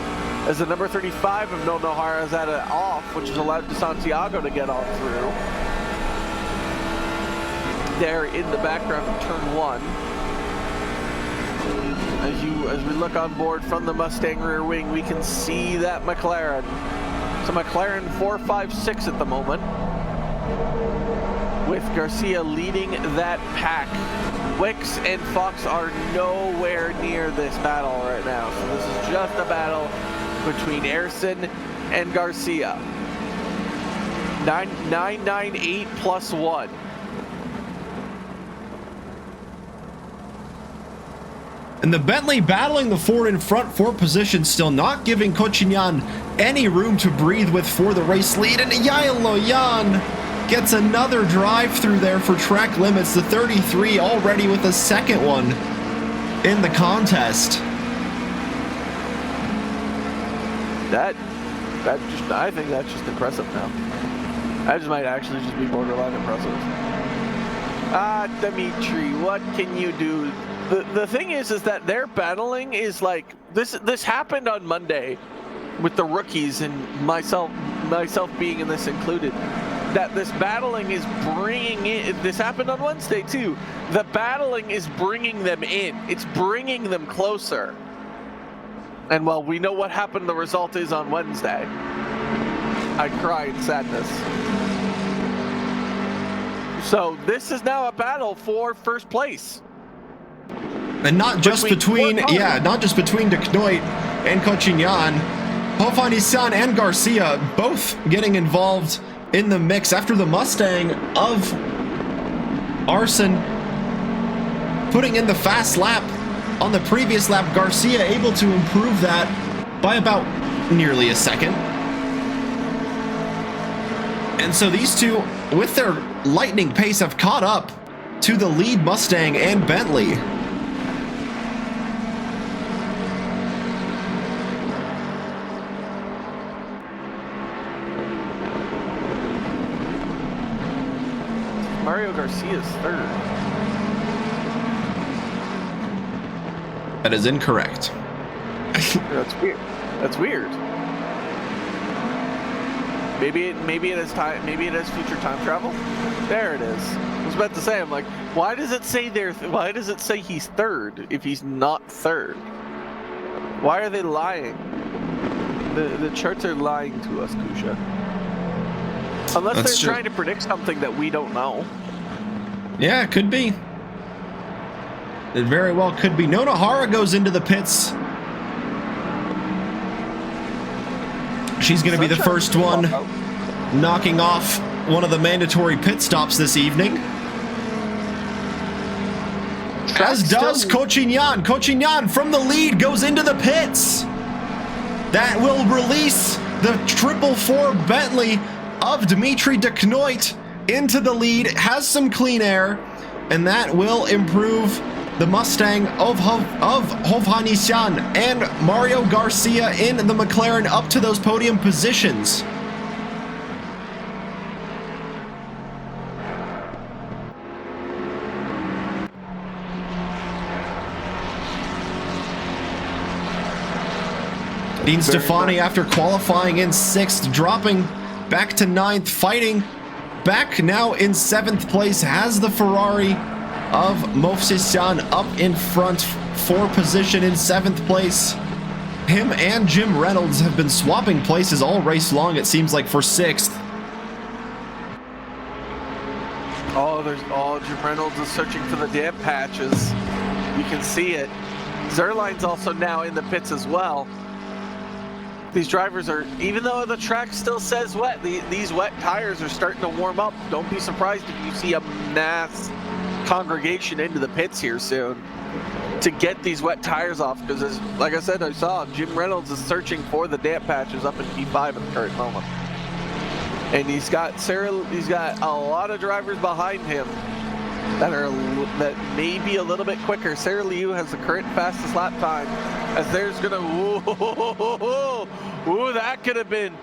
as the number 35 of No Nohara is at an off, which has allowed Santiago to get on through. There in the background of turn 1. As we look on board from the Mustang rear wing, we can see that McLaren. So McLaren 4, 5, 6 at the moment, with Garcia leading that pack. Wicks and Fox are nowhere near this battle right now. So this is just a battle between Ayrson and Garcia. 998 plus 1. And the Bentley battling the Ford in front for position, still not giving Cochignan any room to breathe with for the race lead. And Yael Loyan gets another drive through there for track limits. The 33 already with a second one in the contest. I think that's just impressive now. That might actually just be borderline impressive. Dimitri, what can you do? The thing is that their battling is like this happened on Monday with the rookies, and myself being in this included. That this battling is bringing in. This happened on Wednesday too. The battling is bringing them in. It's bringing them closer. And well, we know what happened. The result is on Wednesday. I cry in sadness. So this is now a battle for first place. And not just between De Knoit and Cochignan. Hoffa-Nissan and Garcia both getting involved in the mix after the Mustang of Ayrson putting in the fast lap on the previous lap. Garcia able to improve that by about nearly a second. And so these two, with their lightning pace, have caught up to the lead Mustang and Bentley. Mario Garcia's 3rd. That is incorrect. That's weird. That's weird. Maybe it is time. Maybe it is future time travel. There it is. I was about to say. I'm like, why does it say there? Why does it say he's 3rd if he's not 3rd? Why are they lying? The charts are lying to us, Kusha. Unless That's they're trying to predict something that we don't know. Yeah, it could be. It very well could be. No Nohara goes into the pits. She's going to be the first one knocking off one of the mandatory pit stops this evening. As does Cochignan. Cochignan from the lead goes into the pits. That will release the 444 Bentley of Dimitri De Knoit into the lead. Has some clean air, and that will improve the Mustang of Hovhannisyan and Mario Garcia in the McLaren up to those podium positions. Dean Stefani, after qualifying in 6th, dropping back to 9th, fighting back now in 7th place, has the Ferrari of Movsisyan up in front for position in 7th place. Him and Jim Reynolds have been swapping places all race long, it seems like, for 6th. Jim Reynolds is searching for the damp patches. You can see it. Zerline's also now in the pits as well. These drivers are, even though the track still says wet, these wet tires are starting to warm up. Don't be surprised if you see a mass congregation into the pits here soon to get these wet tires off, because like I said, I saw Jim Reynolds is searching for the damp patches up in P5 at the current moment. And he's got a lot of drivers behind him that may be a little bit quicker. Sarah Liu has the current fastest lap time, as there's gonna, ooh, that could have been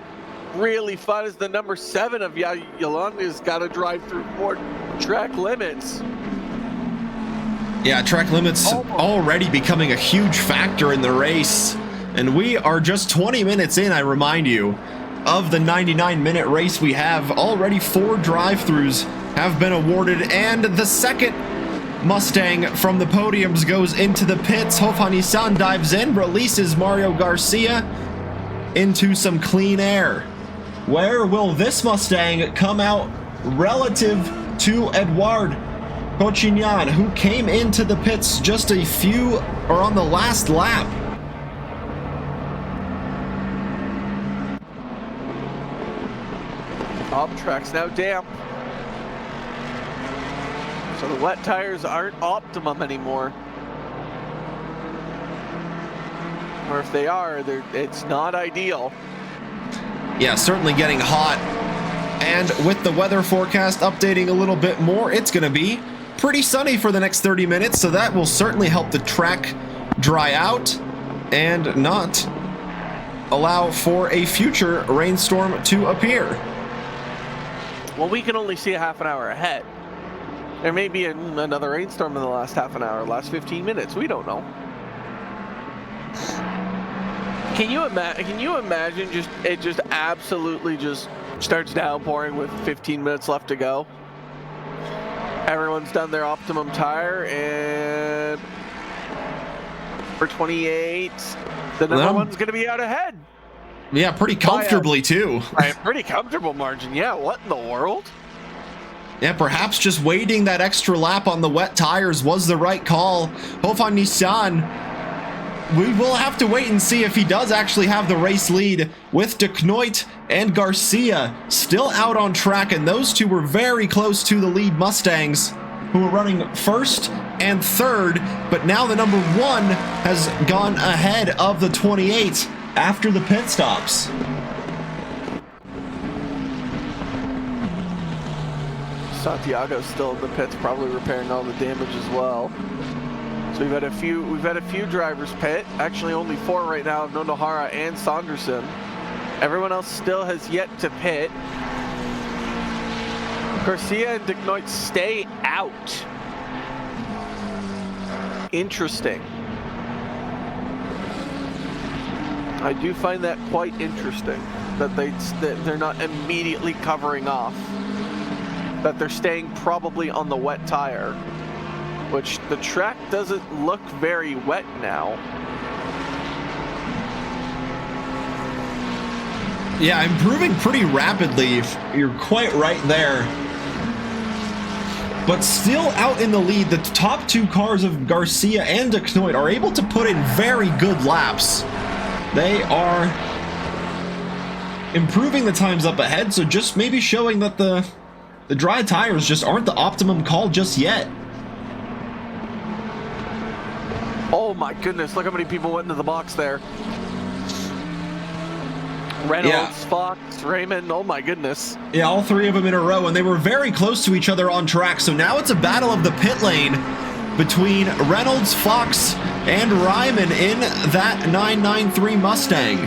really fun, as the number 7 of Yolanda's got to drive through more track limits. Yeah, track limits already becoming a huge factor in the race, and we are just 20 minutes in, I remind you, of the 99-minute race. We have already 4 drive-throughs have been awarded, and the second Mustang from the podiums goes into the pits. Hovhannisyan dives in, releases Mario Garcia into some clean air. Where will this Mustang come out relative to Edouard Cochignan, who came into the pits just a few, or on the last lap? Track's now damp, so the wet tires aren't optimum anymore. Or if they are, it's not ideal. Yeah, certainly getting hot. And with the weather forecast updating a little bit more, it's going to be pretty sunny for the next 30 minutes, so that will certainly help the track dry out and not allow for a future rainstorm to appear. Well, we can only see a half an hour ahead. There may be another rainstorm in the last half an hour, last 15 minutes. We don't know. Can you imagine it just absolutely just starts downpouring with 15 minutes left to go? Everyone's done their optimum tire, and for 28, the number one's going to be out ahead. Yeah, pretty comfortably too. By a pretty comfortable margin. Yeah, what in the world? Yeah, perhaps just waiting that extra lap on the wet tires was the right call. Hovhannisyan, we will have to wait and see if he does actually have the race lead, with De Knoit and Garcia still out on track, and those two were very close to the lead Mustangs, who were running 1st and 3rd, but now the number 1 has gone ahead of the 28 after the pit stops. Santiago's still in the pits, probably repairing all the damage as well. So we've had a few drivers pit. Actually, only 4 right now: Nonohara and Saunderson. Everyone else still has yet to pit. Garcia and De Knoit stay out. Interesting. I do find that quite interesting, that they're not immediately covering off, that they're staying probably on the wet tire, which the track doesn't look very wet now. Yeah, improving pretty rapidly. You're quite right there. But still out in the lead, the top 2 cars of Garcia and De Knoit are able to put in very good laps. They are improving the times up ahead, so just maybe showing that the dry tires just aren't the optimum call just yet. Oh my goodness, look how many people went into the box there. Reynolds, Fox, Raymond, oh my goodness. Yeah, all 3 of them in a row, and they were very close to each other on track, so now it's a battle of the pit lane. between Reynolds, Fox, and Ryman in that 993 Mustang.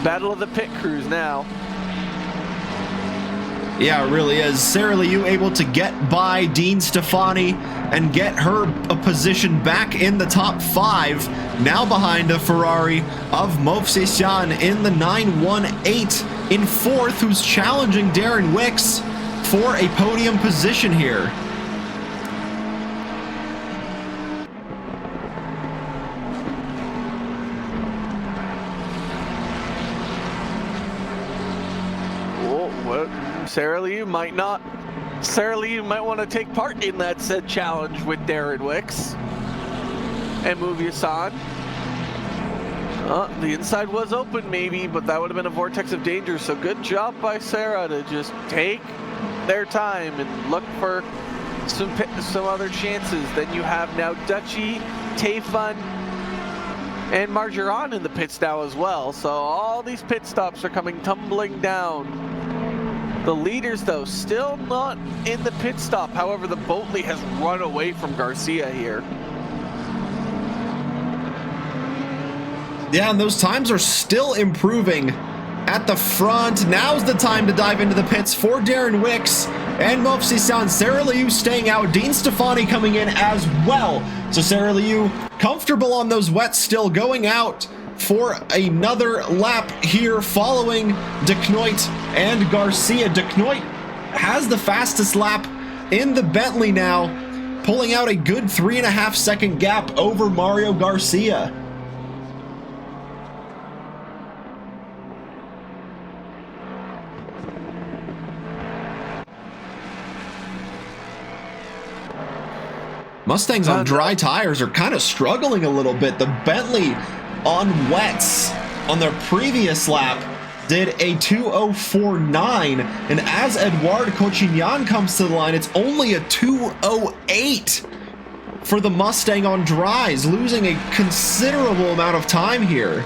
Battle of the pit crews now. Yeah, it really is. Sarah Liu able to get by Dean Stefani and get her a position back in the top 5. Now behind a Ferrari of Movsesian in the 918 in 4th, who's challenging Darren Wicks for a podium position here. Sarah Liu might not. Sarah Liu might want to take part in that said challenge with Darren Wicks and Movsesian. The inside was open maybe, but that would have been a vortex of danger. So good job by Sarah to just take their time and look for some other chances. Then you have now Dutchy, Tayfun, and Margeron in the pits now as well. So all these pit stops are coming tumbling down. The leaders, though, still not in the pit stop. However, the Boatley has run away from Garcia here. Yeah, and those times are still improving at the front. Now's the time to dive into the pits for Darren Wicks and Movsesian. Sarah Liu staying out. Dean Stefani coming in as well. So Sarah Liu comfortable on those wets, still going out for another lap here following De Knoit and Garcia. De Knoit has the fastest lap in the Bentley now, pulling out a good 3.5 second gap over Mario Garcia. Mustangs on dry tires are kind of struggling a little bit. The Bentley on wets on their previous lap did a 2:04.9, and as Edouard Cochignan comes to the line, it's only a 2:08 for the Mustang on dries, losing a considerable amount of time here.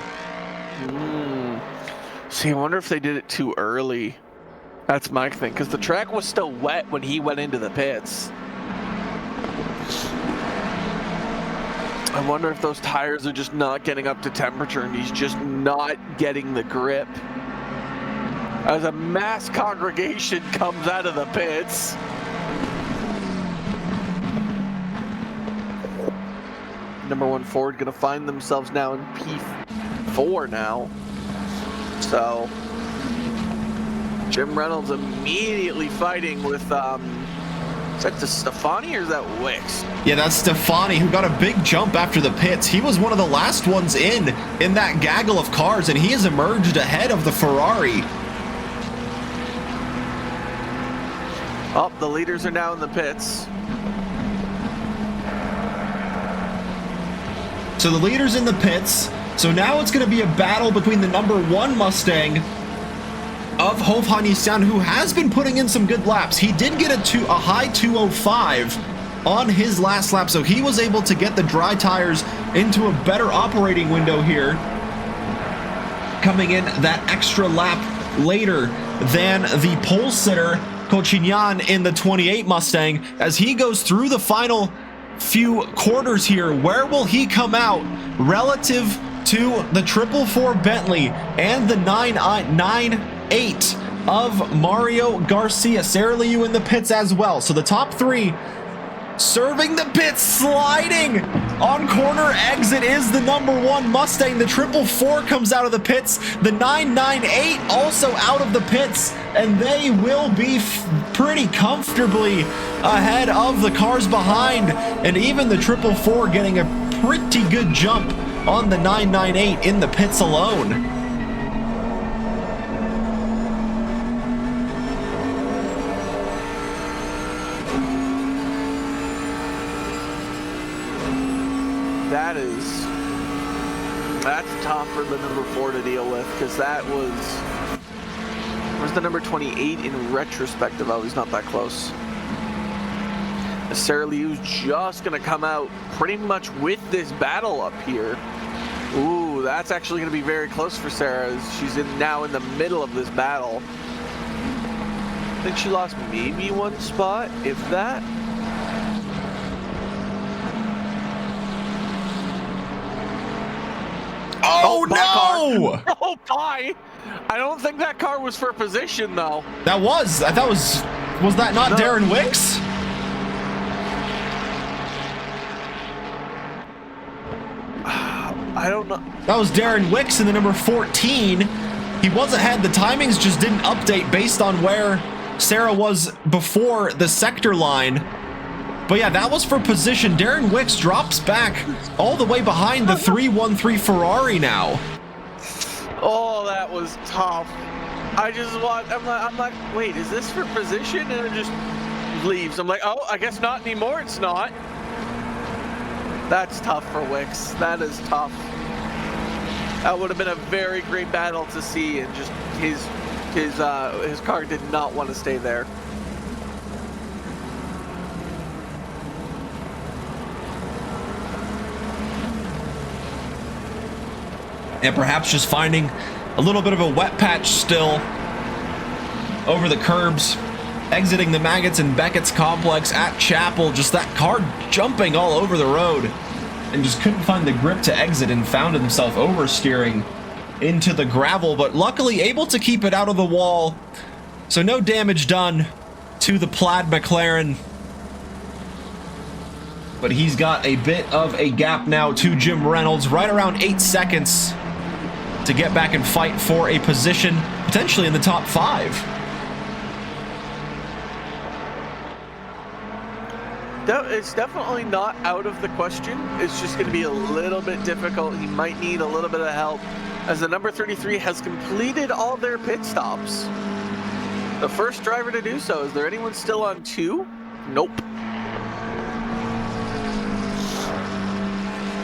See, I wonder if they did it too early. That's my thing, because the track was still wet when he went into the pits. I wonder if those tires are just not getting up to temperature and he's just not getting the grip. As a mass congregation comes out of the pits. Number 1 Ford gonna find themselves now in P4 now. So Jim Reynolds immediately fighting with is that the Stefani or is that Wicks? Yeah, that's Stefani, who got a big jump after the pits. He was one of the last ones in that gaggle of cars, and he has emerged ahead of the Ferrari. Oh, the leaders are now in the pits. So the leader's in the pits. So now it's going to be a battle between the number 1 Mustang of Hovhannisyan, who has been putting in some good laps. He did get a high 2:05 on his last lap, so he was able to get the dry tires into a better operating window here, coming in that extra lap later than the pole sitter Cochignan in the 28 Mustang. As he goes through the final few quarters here, where will he come out relative to the 444 Bentley and the 998 of Mario Garcia? Sarah Liu in the pits as well. So the top 3 serving the pits, sliding on corner exit is the number 1 Mustang. The 444 comes out of the pits. The 998 also out of the pits, and they will be pretty comfortably ahead of the cars behind, and even the 444 getting a pretty good jump on the 998 in the pits alone. That's tough for the number 4 to deal with, because that where's the number 28 in retrospective? Oh, he's not that close. Sarah Liu's just gonna come out pretty much with this battle up here. Ooh, that's actually gonna be very close for Sarah, as she's now in the middle of this battle. think she lost maybe one spot, if that. Oh, no! Oh, bye! I don't think that car was for position, though. That was. I thought was that not Darren Wicks? I don't know. That was Darren Wicks in the number 14. He was ahead. The timings just didn't update based on where Sarah was before the sector line. But yeah, that was for position. Darren Wicks drops back all the way behind the 313 Ferrari now. Oh, that was tough. I'm like, wait, is this for position? And it just leaves. I'm like, oh, I guess not anymore. It's not. That's tough for Wicks. That is tough. That would have been a very great battle to see, and just his car did not want to stay there. And perhaps just finding a little bit of a wet patch still over the curbs, exiting the Maggots and Beckett's complex at Chapel. Just that car jumping all over the road and just couldn't find the grip to exit and found himself oversteering into the gravel, but luckily able to keep it out of the wall. So no damage done to the plaid McLaren. But he's got a bit of a gap now to Jim Reynolds, right around 8 seconds to get back and fight for a position potentially in the top 5. It's definitely not out of the question. It's just going to be a little bit difficult. He might need a little bit of help, as the number 33 has completed all their pit stops. The first driver to do so. Is there anyone still on 2? Nope.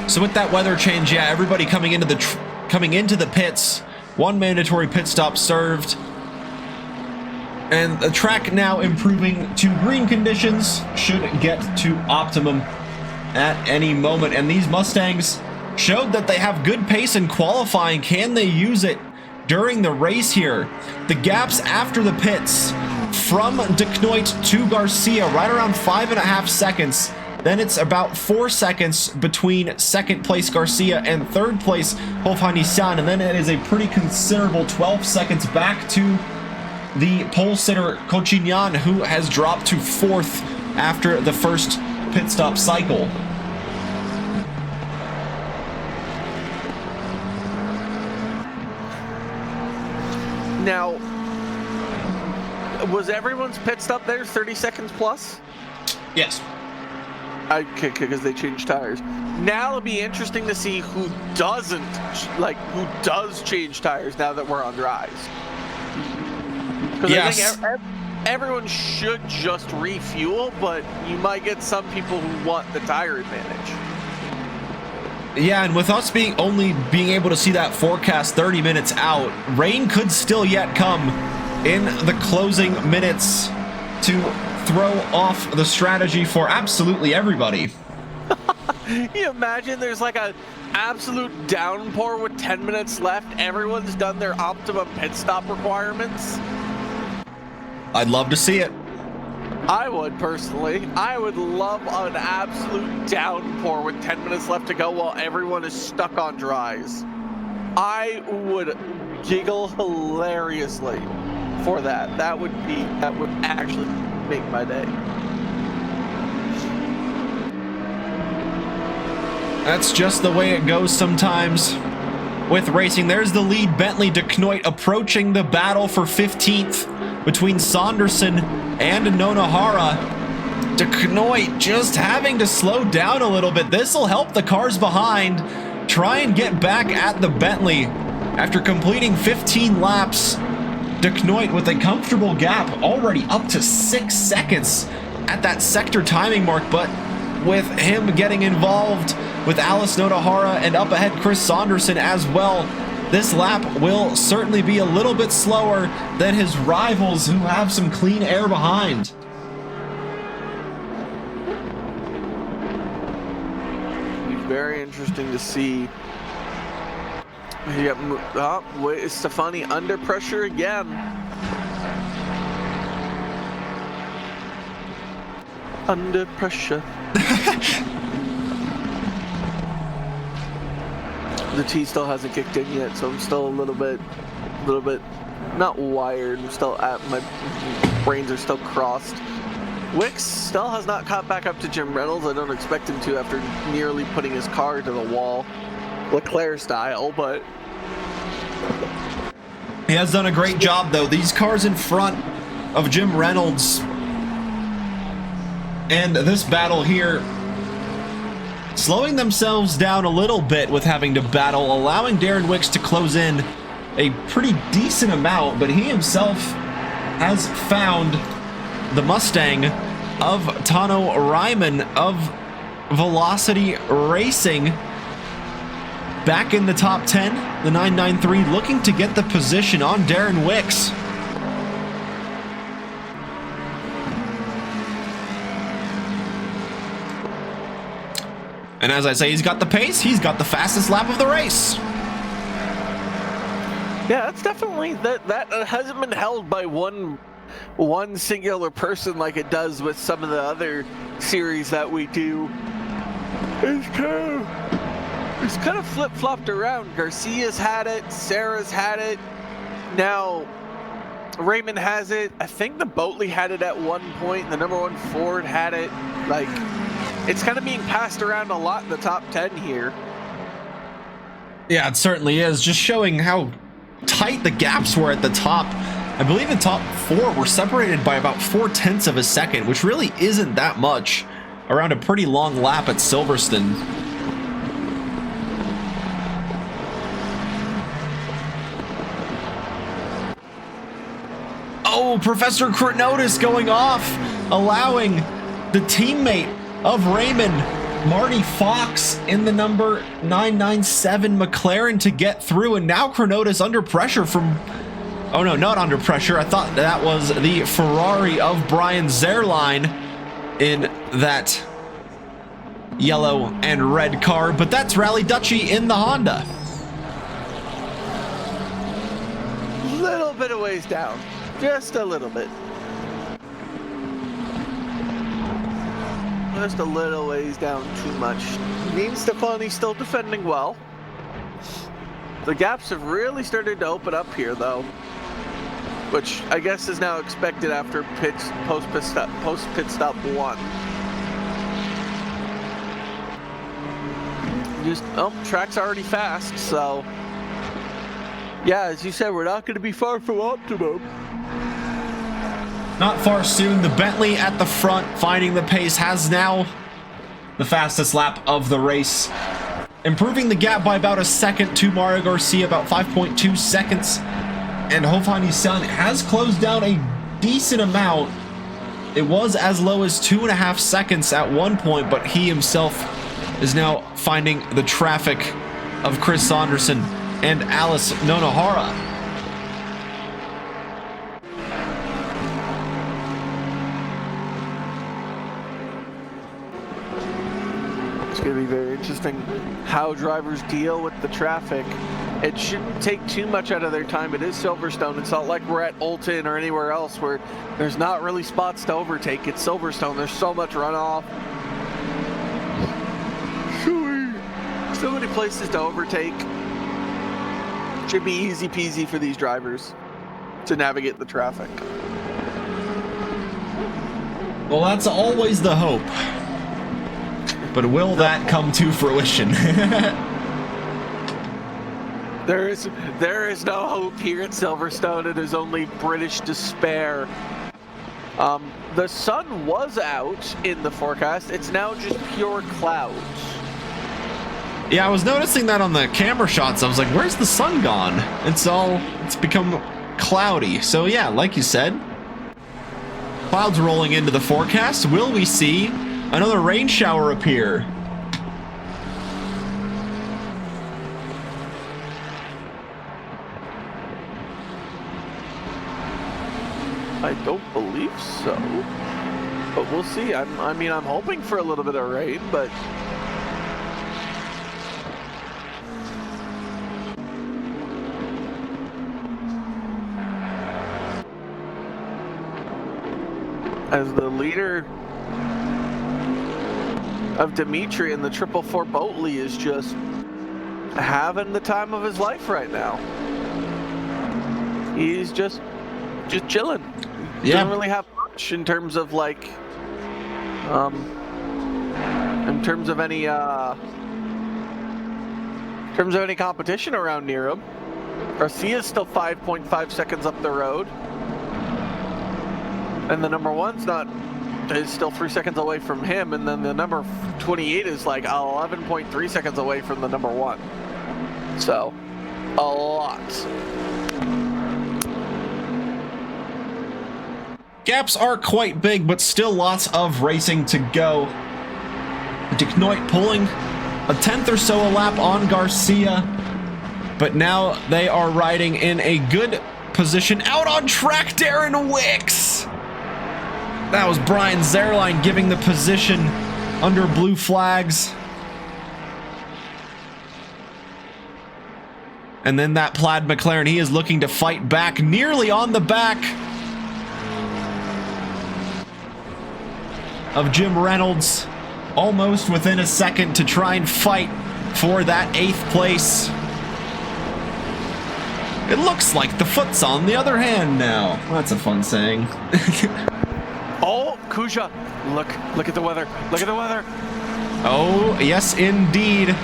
So with that weather change, yeah, everybody coming into the pits. 1 mandatory pit stop served. And the track now improving to green conditions, should get to optimum at any moment. And these Mustangs showed that they have good pace in qualifying. Can they use it during the race here? The gaps after the pits from De Knoit to Garcia, right around 5.5 seconds. Then it's about 4 seconds between second place Garcia and third place Hofhani-San. And then it is a pretty considerable 12 seconds back to the pole sitter Cochignan, who has dropped to 4th after the first pit stop cycle. Now, was everyone's pit stop there 30 seconds plus? Yes. Because they changed tires. Now it'll be interesting to see who does change tires now that we're on dries. Because Yes. I think everyone should just refuel, but you might get some people who want the tire advantage. Yeah, and with us only being able to see that forecast 30 minutes out, rain could still yet come in the closing minutes to throw off the strategy for absolutely everybody. You imagine there's like a absolute downpour with 10 minutes left. Everyone's done their optimum pit stop requirements. I'd love to see it. I would personally. I would love an absolute downpour with 10 minutes left to go while everyone is stuck on dries. I would giggle hilariously for that. That would actually make my day. That's just the way it goes sometimes with racing. There's the lead, Bentley De Knoit approaching the battle for 15th between Saunderson and Nonohara. De Knoit just having to slow down a little bit. This will help the cars behind try and get back at the Bentley. After completing 15 laps, De Knoit with a comfortable gap, already up to 6 seconds at that sector timing mark, but with him getting involved with Alice Nonohara and up ahead Chris Saunderson as well, this lap will certainly be a little bit slower than his rivals who have some clean air behind. It's very interesting to see. Wait, Stefani under pressure again. Under pressure. The tea still hasn't kicked in yet, so I'm still a little bit not wired. I'm still my brains are still crossed. Wicks still has not caught back up to Jim Reynolds. I don't expect him to after nearly putting his car to the wall, Leclerc style, but he has done a great job though. These cars in front of Jim Reynolds and this battle here slowing themselves down a little bit with having to battle, allowing Darren Wicks to close in a pretty decent amount, but he himself has found the Mustang of Tano Ryman of Velocity Racing back in the top 10, the 993, looking to get the position on Darren Wicks. And as I say, he's got the pace, he's got the fastest lap of the race. Yeah, that's definitely, that hasn't been held by one singular person like it does with some of the other series that we do. It's kind of flip-flopped around. Garcia's had it, Sarah's had it, now Raymond has it. I think the Boatley had it at one point, the number 1 Ford had it. Like, it's kind of being passed around a lot in the top 10 here. Yeah, it certainly is. Just showing how tight the gaps were at the top. I believe the top 4 were separated by about 4/10 of a second, which really isn't that much around a pretty long lap at Silverstone. Oh, Professor Kronotis going off, allowing the teammate of Raymond, Marty Fox, in the number 997 McLaren to get through, and now Kronotis under pressure from... Oh no, not under pressure. I thought that was the Ferrari of Brian Zerline in that yellow and red car, but that's Rally Dutchy in the Honda. Little bit of ways down, just a little bit. Just a little ways down, too much. Neen Stefani still defending well. The gaps have really started to open up here, though, which I guess is now expected after post pit stop 1. Track's already fast, so yeah, as you said, we're not going to be far from optimum. Not far soon. The Bentley at the front, finding the pace, has now the fastest lap of the race, improving the gap by about a second to Mario Garcia, about 5.2 seconds. And Hofani's son has closed down a decent amount. It was as low as 2.5 seconds at one point, but he himself is now finding the traffic of Chris Saunderson and Alice Nonohara. It's going to be very interesting how drivers deal with the traffic. It shouldn't take too much out of their time. It is Silverstone. It's not like we're at Olton or anywhere else where there's not really spots to overtake. It's Silverstone. There's so much runoff. So many places to overtake. Should be easy peasy for these drivers to navigate the traffic. Well, that's always the hope. But will that come to fruition? There is no hope here at Silverstone. It is only British despair. The sun was out in the forecast. It's now just pure clouds. Yeah, I was noticing that on the camera shots. I was like, where's the sun gone? It's become cloudy. So yeah, like you said, clouds rolling into the forecast. Will we see another rain shower appear? I don't believe so, but we'll see. I mean, I'm hoping for a little bit of rain, but as the leader of Dimitri, and the 444 Boatley is just having the time of his life right now. He's just chilling. Yeah. Doesn't really have much in terms of like, in terms of any competition around near him. Garcia's still 5.5 seconds up the road, and the number one's is still 3 seconds away from him, and then the number 28 is like 11.3 seconds away from the number one. So, a lot. Gaps are quite big, but still lots of racing to go. DeKnoit pulling a 10th or so a lap on Garcia, but now they are riding in a good position out on track. Darren Wicks. That was Brian Zerline giving the position under blue flags. And then that plaid McLaren, he is looking to fight back, nearly on the back of Jim Reynolds. Almost within a second to try and fight for that 8th place. It looks like the foot's on the other hand now. Well, that's a fun saying. Oh, Kuja, look at the weather. Look at the weather. Oh, yes, indeed.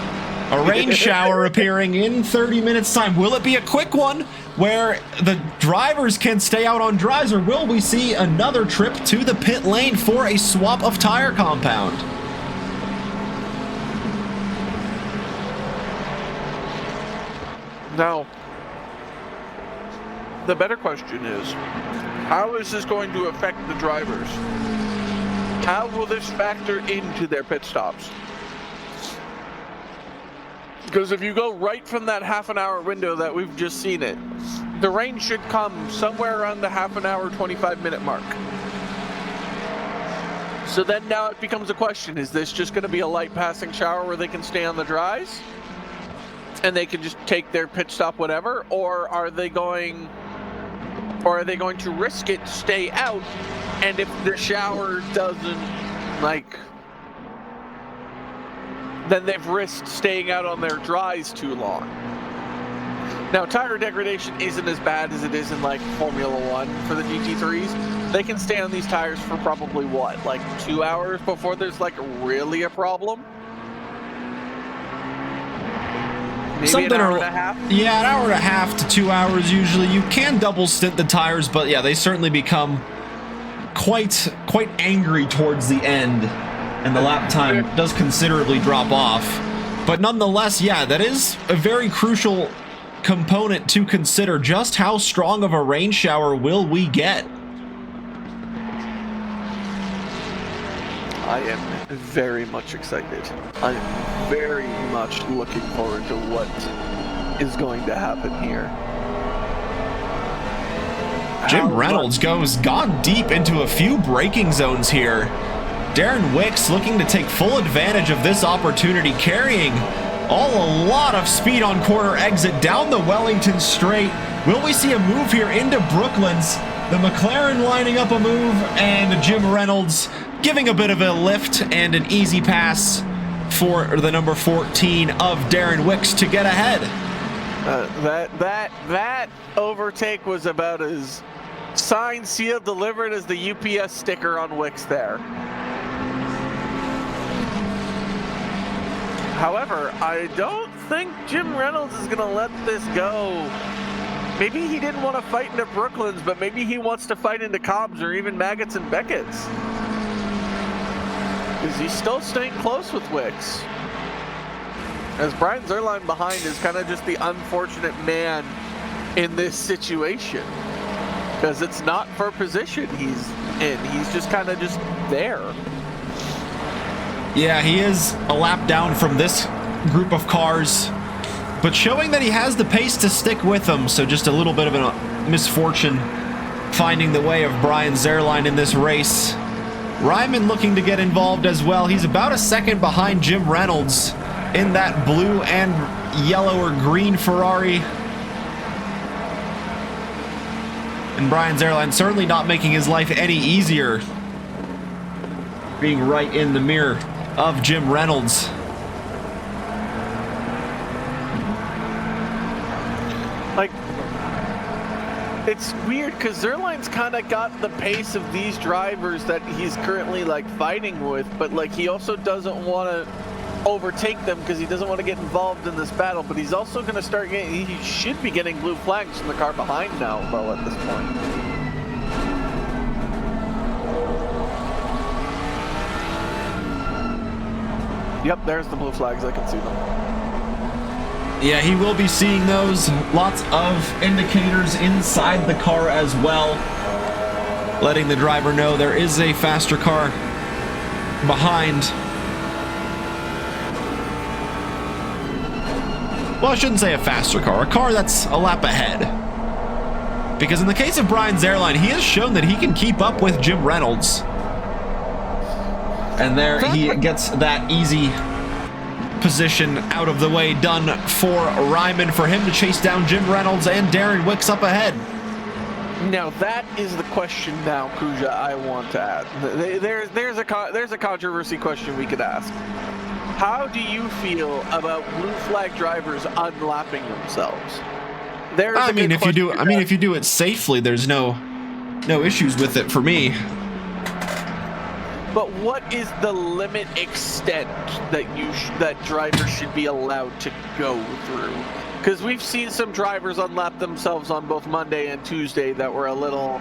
A rain shower appearing in 30 minutes time. Will it be a quick one where the drivers can stay out on dries, or will we see another trip to the pit lane for a swap of tire compound? Now, the better question is, how is this going to affect the drivers? How will this factor into their pit stops? Because if you go right from that half an hour window that we've just seen it, the rain should come somewhere around the half an hour, 25-minute mark. So then now it becomes a question, is this just going to be a light passing shower where they can stay on the dries and they can just take their pit stop whatever, or are they going to risk it, stay out, and if the shower doesn't, like, then they've risked staying out on their dries too long. Now, tire degradation isn't as bad as it is in, like, Formula 1 for the GT3s. They can stay on these tires for probably, what, like 2 hours before there's, like, really a problem? Maybe an hour and a half? Yeah, an hour and a half to 2 hours usually. You can double stint the tires, but yeah, they certainly become quite angry towards the end, and the lap time does considerably drop off. But nonetheless, yeah, that is a very crucial component to consider. Just how strong of a rain shower will we get? I am very much excited. I am very much looking forward to what is going to happen here. Jim Reynolds gone deep into a few braking zones here. Darren Wicks looking to take full advantage of this opportunity, carrying a lot of speed on corner exit down the Wellington Straight. Will we see a move here into Brooklands? The McLaren lining up a move, and Jim Reynolds giving a bit of a lift and an easy pass for the number 14 of Darren Wicks to get ahead. That overtake was about as signed, sealed, delivered as the UPS sticker on Wicks there. However, I don't think Jim Reynolds is going to let this go. Maybe he didn't want to fight into Brooklands, but maybe he wants to fight into Cobbs or even Maggots and Beckett's. Because he's still staying close with Wicks. As Brian Zerline behind is kind of just the unfortunate man in this situation. Because it's not for position he's in. He's just kind of just there. Yeah, he is a lap down from this group of cars, but showing that he has the pace to stick with them. So just a little bit of a misfortune finding the way of Brian Zerline in this race. Ryman looking to get involved as well. He's about a second behind Jim Reynolds in that blue and yellow or green Ferrari. And Brian Zerline certainly not making his life any easier, being right in the mirror of Jim Reynolds. Like, it's weird because Zerline's kind of got the pace of these drivers that he's currently like fighting with, but like he also doesn't want to overtake them because he doesn't want to get involved in this battle. But he's also going to start getting, he should be getting blue flags from the car behind now, though, at this point. Yep, there's the blue flags. I can see them. Yeah, he will be seeing those. Lots of indicators inside the car as well, letting the driver know there is a faster car behind. Well, I shouldn't say a faster car, a car that's a lap ahead. Because in the case of Brian Zerline, he has shown that he can keep up with Jim Reynolds. And there he gets that easy position out of the way done for Ryman for him to chase down Jim Reynolds and Darren Wicks up ahead. Now that is the question now, Kuja, I want to ask. There's a controversy question we could ask. How do you feel about blue flag drivers unlapping themselves? I mean, if you do it safely, there's no issues with it for me. But what is the limit extent that drivers should be allowed to go through? Because we've seen some drivers unlap themselves on both Monday and Tuesday that were a little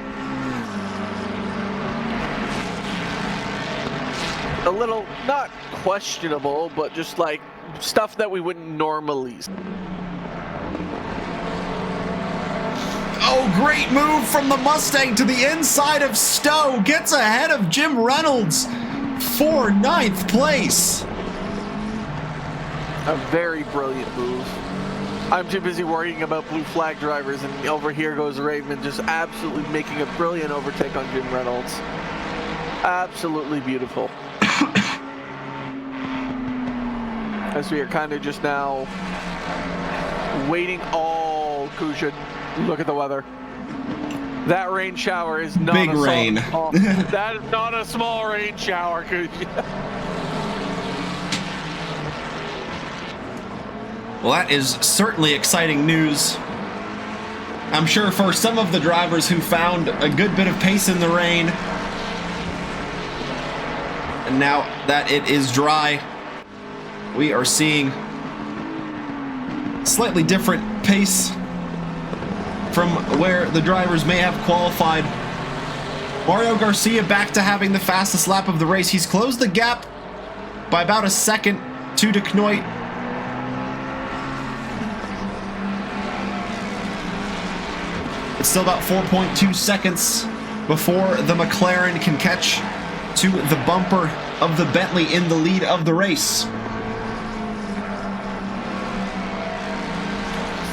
not questionable, but just like stuff that we wouldn't normally see. Oh, great move from the Mustang to the inside of Stowe. Gets ahead of Jim Reynolds for 9th place. A very brilliant move. I'm too busy worrying about blue flag drivers, and over here goes Raven just absolutely making a brilliant overtake on Jim Reynolds. Absolutely beautiful. As we are kind of just now waiting. Oh, Kuja, look at the weather. That rain shower is not big rain. That is not a small rain shower, Kuja. Well, that is certainly exciting news. I'm sure for some of the drivers who found a good bit of pace in the rain. And now that it is dry, we are seeing slightly different pace from where the drivers may have qualified. Mario Garcia back to having the fastest lap of the race. He's closed the gap by about a second to De Knoit. It's still about 4.2 seconds before the McLaren can catch to the bumper of the Bentley in the lead of the race.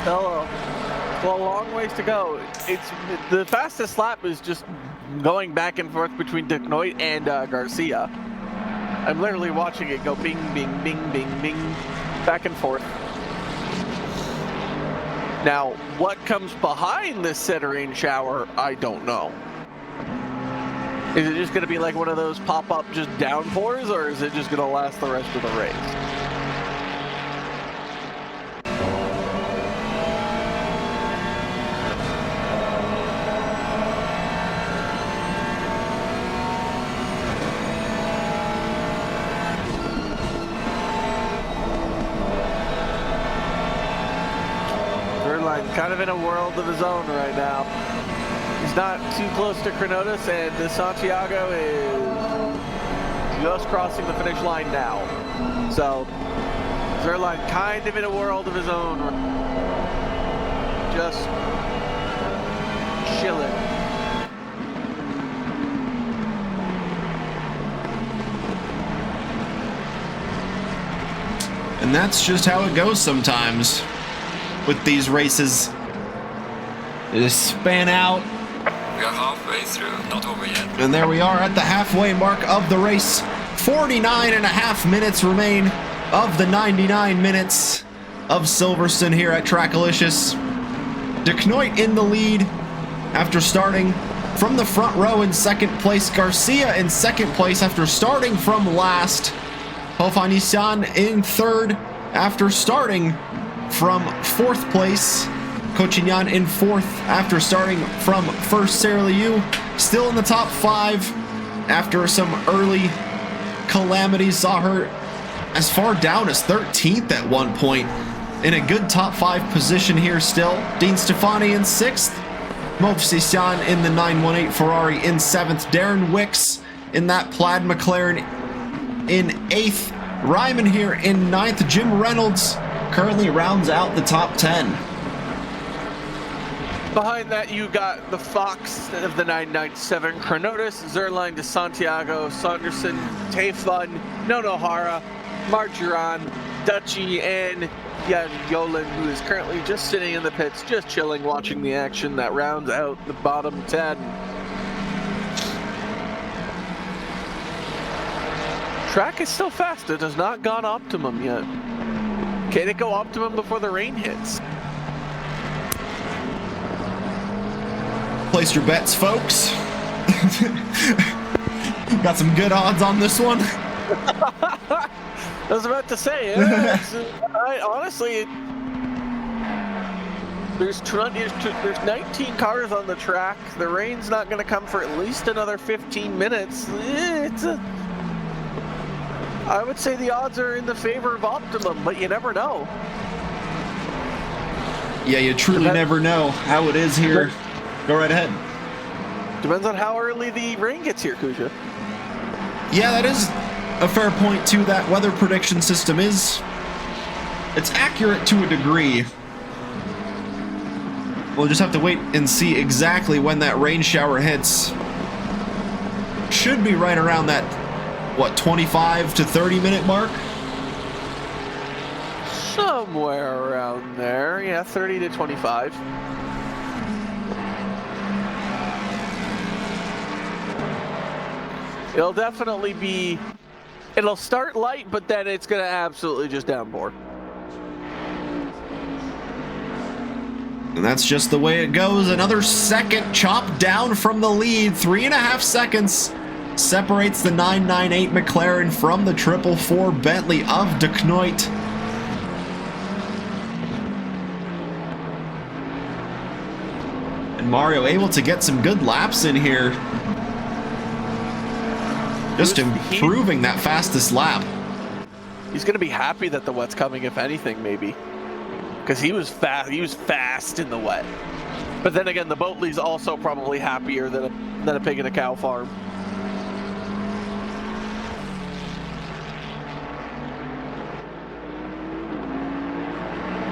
Still a long ways to go. It's the fastest lap is just going back and forth between De Knoit and Garcia. I'm literally watching it go bing, bing, bing, bing, bing, back and forth. Now, what comes behind this said rain shower, I don't know. Is it just going to be like one of those pop-up just downpours, or is it just going to last the rest of the race? Kind of in a world of his own right now. He's not too close to Cronotis, and the Santiago is just crossing the finish line now. So Zerline kind of in a world of his own, just chilling. And that's just how it goes sometimes with these races. They just span out. We are halfway through, not over yet. And there we are at the halfway mark of the race. 49.5 minutes remain of the 99 minutes of Silverstone here at Trackilicious. De Knoit in the lead after starting from the front row in second place. Garcia in second place after starting from last. Hofanisan in third after starting from 4th place. Cochinyan in 4th after starting from 1st. Serliu still in the top 5 after some early calamities. Saw her as far down as 13th at one point. In a good top 5 position here still. Dean Stefani in 6th. Mofsisyan in the 918 Ferrari in 7th. Darren Wicks in that plaid McLaren in 8th. Ryman here in 9th. Jim Reynolds currently rounds out the top 10. Behind that, you got the Fox of the 997, Chronotis, Zerline de Santiago, Saunderson, Tayfun, Nonohara, Marjoran, Dutchy, and Yolan, who is currently just sitting in the pits, just chilling, watching the action that rounds out the bottom 10. Track is still fast. It has not gone optimum yet. Can it go optimum before the rain hits? Place your bets, folks. Got some good odds on this one. I was about to say, honestly, there's 19 cars on the track. The rain's not going to come for at least another 15 minutes. I would say the odds are in the favor of optimum, but you never know. Yeah, you truly never know how it is here. Go right ahead. Depends on how early the rain gets here, Kuja. Yeah, that is a fair point too. That weather prediction system it's accurate to a degree. We'll just have to wait and see exactly when that rain shower hits. Should be right around that, what, 25 to 30 minute mark? Somewhere around there, yeah, 30 to 25. It'll definitely be, it'll start light, but then it's going to absolutely just downpour. And that's just the way it goes. Another second chop down from the lead. 3.5 seconds separates the 998 McLaren from the 444 Bentley of De Knoit. And Mario able to get some good laps in here. Just improving that fastest lap. He's going to be happy that the wet's coming, if anything, maybe. Because he was fast in the wet. But then again, the Boatley's also probably happier than a pig in a cow farm.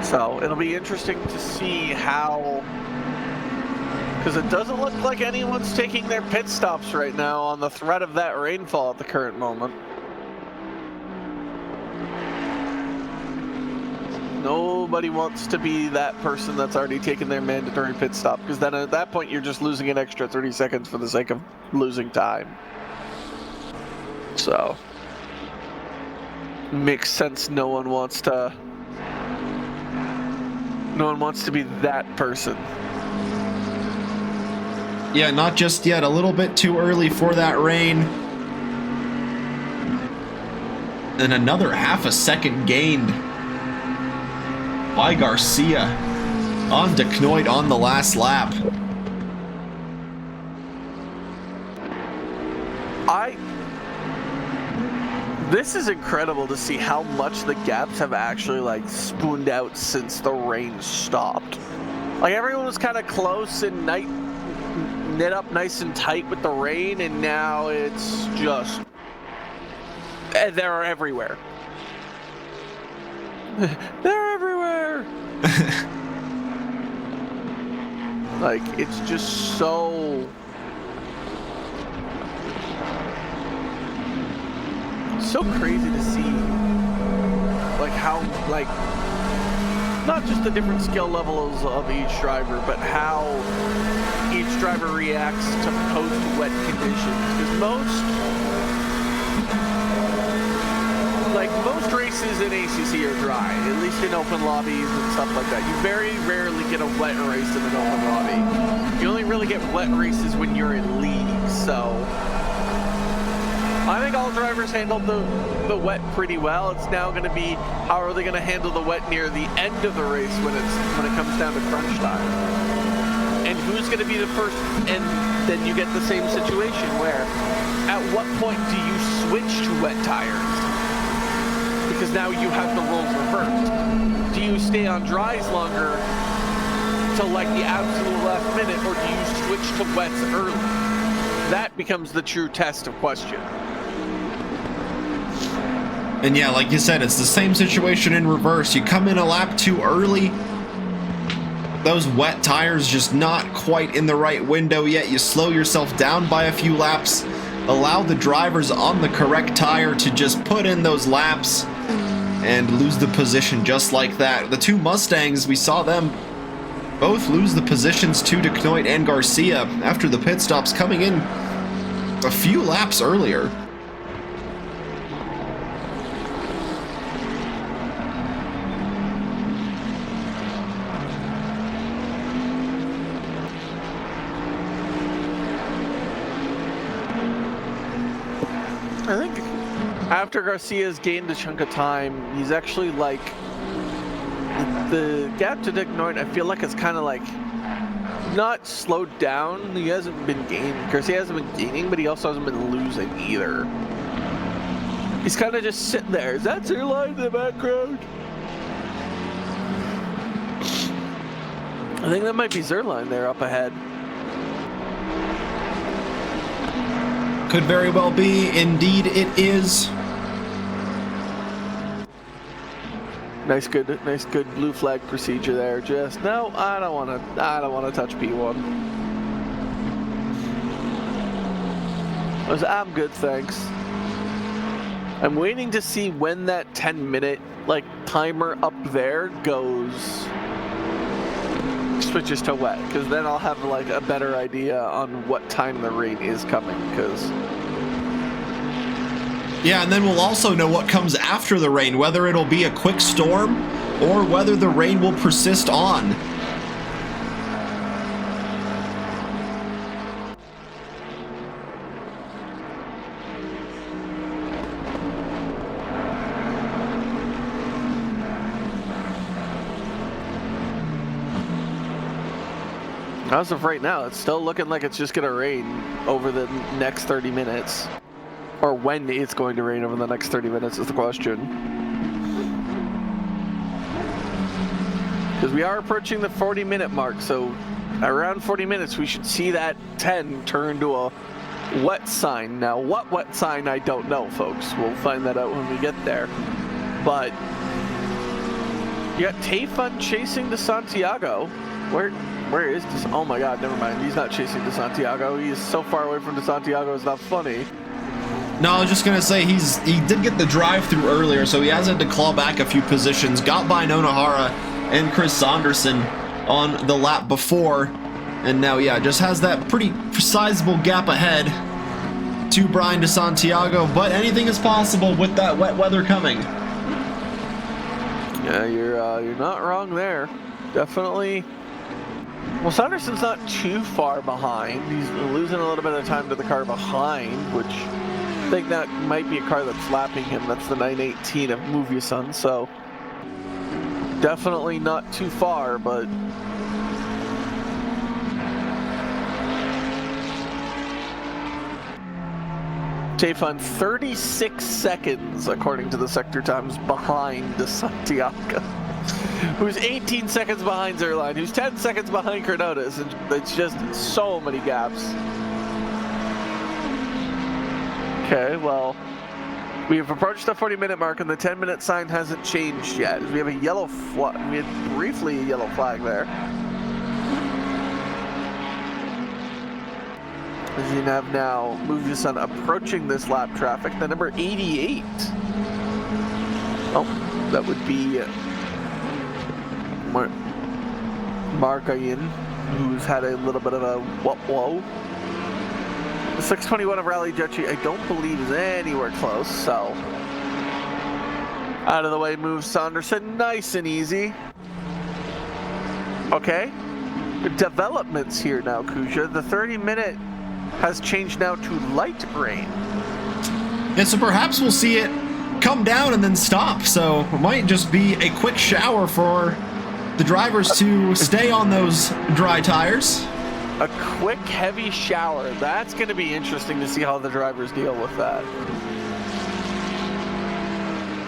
So it'll be interesting to see how, because it doesn't look like anyone's taking their pit stops right now on the threat of that rainfall at the current moment. Nobody wants to be that person that's already taken their mandatory pit stop, because then at that point you're just losing an extra 30 seconds for the sake of losing time. So, makes sense. No one wants to be that person. Yeah, not just yet. A little bit too early for that rain. And another half a second gained by Garcia on De Knoit on the last lap. This is incredible to see how much the gaps have actually like spooned out since the rain stopped. Like everyone was kind of close and knit up nice and tight with the rain, and now it's just they're everywhere. They're everywhere. Like it's just so crazy to see, like how, like, not just the different skill levels of each driver, but how each driver reacts to post-wet conditions. Because most races in ACC are dry, at least in open lobbies and stuff like that. You very rarely get a wet race in an open lobby. You only really get wet races when you're in league, so I think all drivers handled the wet pretty well. It's now going to be how are they going to handle the wet near the end of the race when it comes down to crunch time, and who's going to be the first. And then you get the same situation where, at what point do you switch to wet tires? Because now you have the roles reversed. Do you stay on dries longer till like the absolute last minute, or do you switch to wets early? That becomes the true test of question. And yeah, like you said, it's the same situation in reverse. You come in a lap too early, those wet tires just not quite in the right window yet. You slow yourself down by a few laps, allow the drivers on the correct tire to just put in those laps and lose the position just like that. The two Mustangs, we saw them both lose the positions to DeKnoit and Garcia after the pit stops, coming in a few laps earlier. I think after Garcia's gained a chunk of time, he's actually like, the gap to DeKnoit, I feel like it's kind of like not slowed down. He hasn't been gaining. Garcia hasn't been gaining, but he also hasn't been losing either. He's kind of just sitting there. Is that your line in the background? I think that might be Zerline there up ahead. Could very well be. Indeed, it is. Nice good blue flag procedure there. Just no, I don't want to touch P1. I'm good, thanks. I'm waiting to see when that 10-minute like timer up there switches to wet, because then I'll have like a better idea on what time the rain is coming. Because yeah, and then we'll also know what comes after the rain, whether it'll be a quick storm or whether the rain will persist on. as of right now, it's still looking like it's just going to rain over the next 30 minutes. Or when it's going to rain over the next 30 minutes is the question. Because we are approaching the 40-minute mark, so around 40 minutes we should see that 10 turn to a wet sign. Now, what wet sign, I don't know, folks. We'll find that out when we get there. But you got Tayfun chasing to Santiago. Where is this? Oh my god, never mind. He's not chasing to Santiago. He is so far away from Santiago, it's not funny. No, I was just going to say, he did get the drive-through earlier, so he has had to claw back a few positions. Got by Nonahara and Chris Saunderson on the lap before. And now, yeah, just has that pretty sizable gap ahead to Brian de Santiago. But anything is possible with that wet weather coming. Yeah, you're not wrong there. Definitely. Well, Saunderson's not too far behind. He's losing a little bit of time to the car behind, which I think that might be a car that's lapping him. That's the 918 of Moviason, so definitely not too far, but Tayfun 36 seconds, according to the sector times, behind de Santiago, who's 18 seconds behind Zerline, who's 10 seconds behind Cronotis, and it's just so many gaps. Okay, well, we have approached the 40-minute mark, and the 10-minute sign hasn't changed yet. We have a yellow flag. We had briefly a yellow flag there. As you have now Moviason approaching this lap traffic, the number 88. Oh, that would be Margayan, who's had a little bit of a whoa. The 621 of Rally Jetchi, I don't believe is anywhere close, so out of the way moves Saunderson, nice and easy. Okay, developments here now, Kuja. The 30-minute has changed now to light rain. And so perhaps we'll see it come down and then stop. So it might just be a quick shower for the drivers to stay on those dry tires. A quick, heavy shower. That's going to be interesting to see how the drivers deal with that.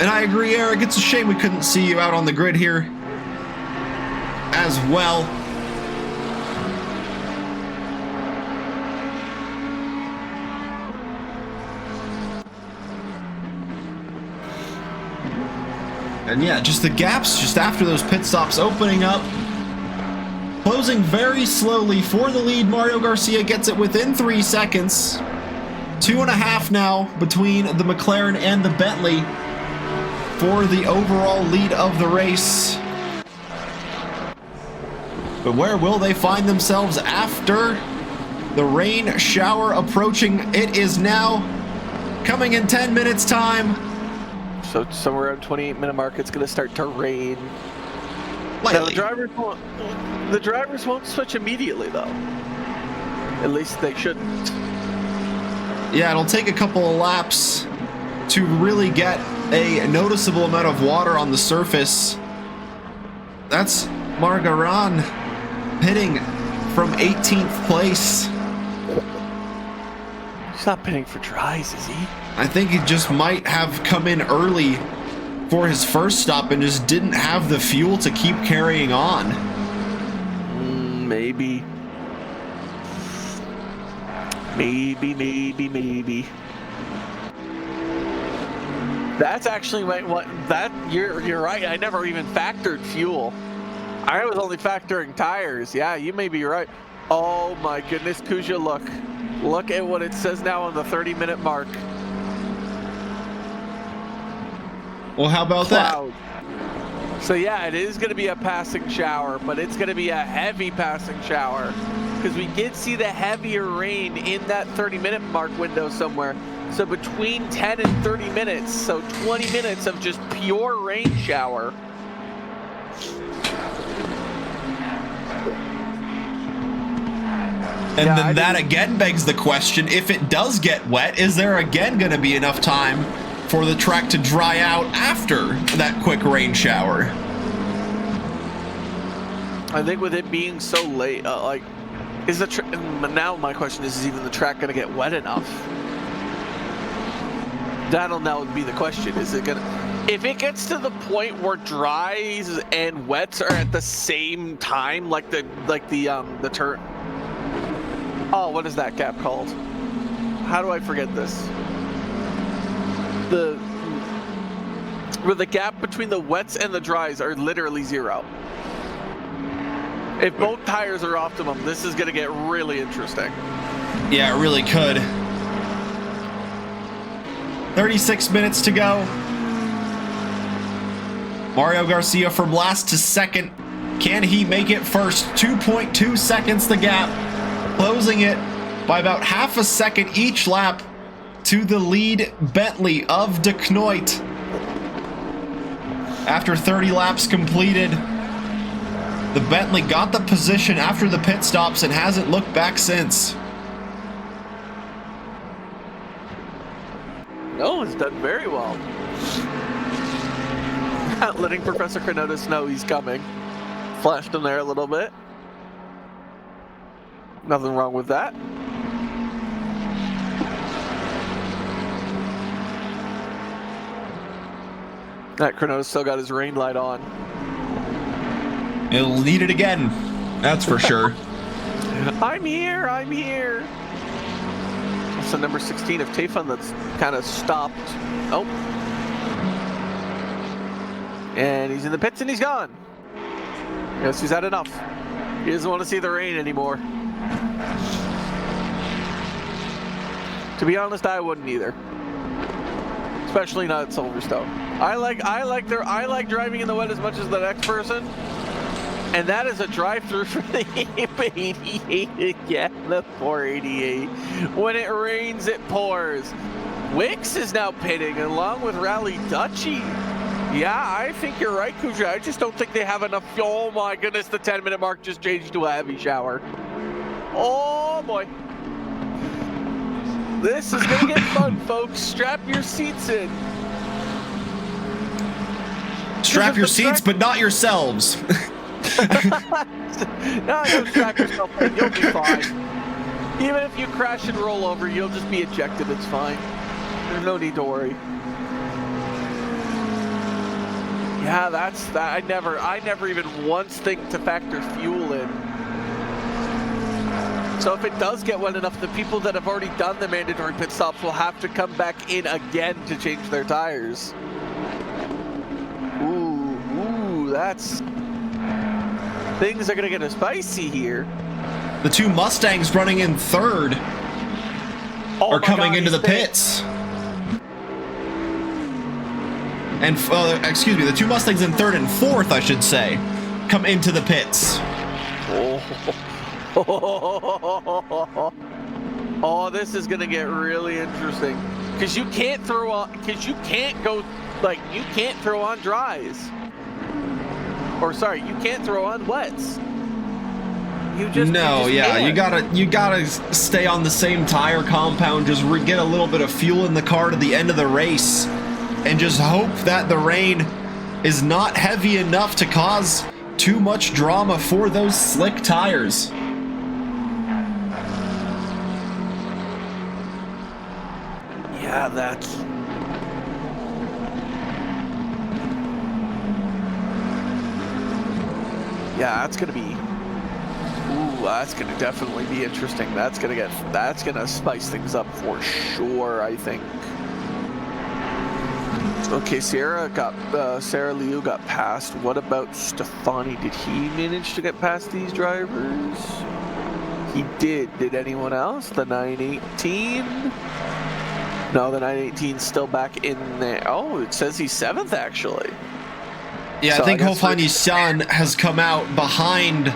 And I agree, Eric. It's a shame we couldn't see you out on the grid here as well. And yeah, just the gaps just after those pit stops opening up. Closing very slowly for the lead. Mario Garcia gets it within 3 seconds. 2.5 now between the McLaren and the Bentley for the overall lead of the race. But where will they find themselves after the rain shower approaching? It is now coming in 10 minutes time. So somewhere around 28-minute mark, it's going to start to rain. Now, the drivers won't switch immediately, though. At least they shouldn't. Yeah, it'll take a couple of laps to really get a noticeable amount of water on the surface. That's Margaran pitting from 18th place. He's not pitting for dries, is he? I think he just might have come in early for his first stop and just didn't have the fuel to keep carrying on. Maybe. Maybe. That's actually what that you're right. I never even factored fuel. I was only factoring tires. Yeah, you may be right. Oh my goodness, Kuja, look at what it says now on the 30-minute mark. Well, how about Cloud. So yeah, it is going to be a passing shower, but it's going to be a heavy passing shower because we did see the heavier rain in that 30-minute mark window somewhere. So between 10 and 30 minutes, so 20 minutes of just pure rain shower. And yeah, then that again begs the question, if it does get wet, is there again going to be enough time for the track to dry out after that quick rain shower? I think with it being so late, is the now my question is even the track going to get wet enough? That'll now be the question. Is it gonna? If it gets to the point where dries and wets are at the same time, like the turn. Oh, what is that gap called? How do I forget this? Where the gap between the wets and the dries are literally 0. If both tires are optimum, this is going to get really interesting. Yeah, it really could. 36 minutes to go. Mario Garcia from last to second. Can he make it first? 2.2 seconds the gap. Closing it by about half a second each lap to the lead Bentley of De Knoit. After 30 laps completed, the Bentley got the position after the pit stops and hasn't looked back since. No, it's done very well. Not letting Professor Cronotis know he's coming. Flashed him there a little bit. Nothing wrong with that. That Cronotis still got his rain light on. He'll need it again. That's for sure. I'm here. It's the number 16 of Tayfun that's kind of stopped. Oh. And he's in the pits and he's gone. Yes, he's had enough. He doesn't want to see the rain anymore. To be honest, I wouldn't either. Especially not at Silverstone. I like driving in the wet as much as the next person. And that is a drive-through for the 88 again, the 488. When it rains, it pours. Wix is now pitting along with Rally Dutchy. Yeah, I think you're right, Kuja. I just don't think they have enough. Oh my goodness, the 10-minute mark just changed to a heavy shower. Oh boy. This is gonna get fun, folks. Strap your seats in. Strap your seats, but not yourselves. No, don't strap yourself in. You'll be fine. Even if you crash and roll over, you'll just be ejected. It's fine. There's no need to worry. Yeah, that's that. I never even once think to factor fuel in. So if it does get wet enough, the people that have already done the mandatory pit stops will have to come back in again to change their tires. Ooh, that's... Things are gonna get spicy here. The two Mustangs running in third are coming into the pits. And, excuse me, the two Mustangs in third and fourth, I should say, come into the pits. Oh, this is gonna get really interesting. Because you can't throw on, you can't throw on dries. Or sorry, you can't throw on wets. You just you gotta stay on the same tire compound. Just get a little bit of fuel in the car to the end of the race, and just hope that the rain is not heavy enough to cause too much drama for those slick tires. Yeah, that's... Yeah, that's gonna be... Ooh, that's gonna definitely be interesting. That's gonna spice things up for sure, I think. Okay, Sarah Liu got past. What about Stefani? Did he manage to get past these drivers? He did. Did anyone else? The 918? No, the 918's still back in there. Oh, it says he's 7th, actually. Yeah, so I think Hofan Yishan has come out behind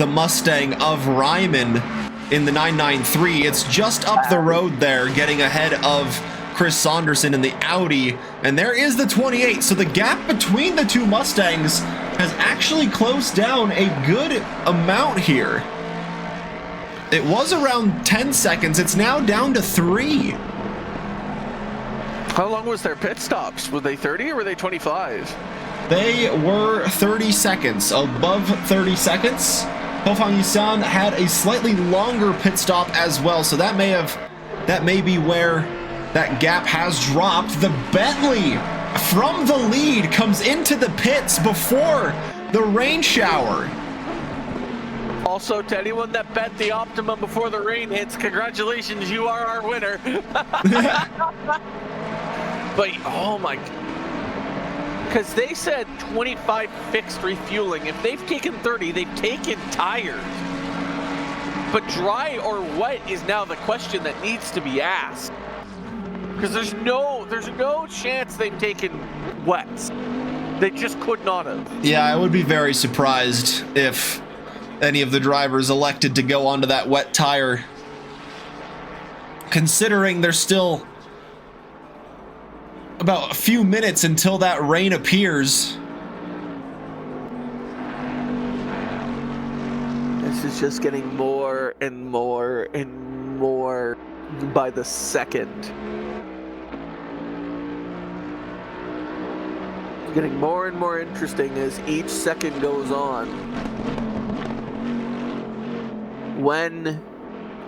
the Mustang of Ryman in the 993. It's just up the road there, getting ahead of Chris Saunderson in the Audi. And there is the 28. So the gap between the two Mustangs has actually closed down a good amount here. It was around 10 seconds. It's now down to 3. How long was their pit stops? Were they 30 or were they 25? They were 30 seconds, above 30 seconds. Hofan Yisan had a slightly longer pit stop as well, so that may be where that gap has dropped. The Bentley from the lead comes into the pits before the rain shower. Also, to anyone that bet the Optimum before the rain hits, congratulations, you are our winner. But, oh my... Because they said 25 fixed refueling. If they've taken 30, they've taken tires. But dry or wet is now the question that needs to be asked. Because there's no chance they've taken wets. They just could not have. Yeah, I would be very surprised if any of the drivers elected to go onto that wet tire. Considering there's still about a few minutes until that rain appears. This is just getting more and more and more by the second. It's getting more and more interesting as each second goes on. When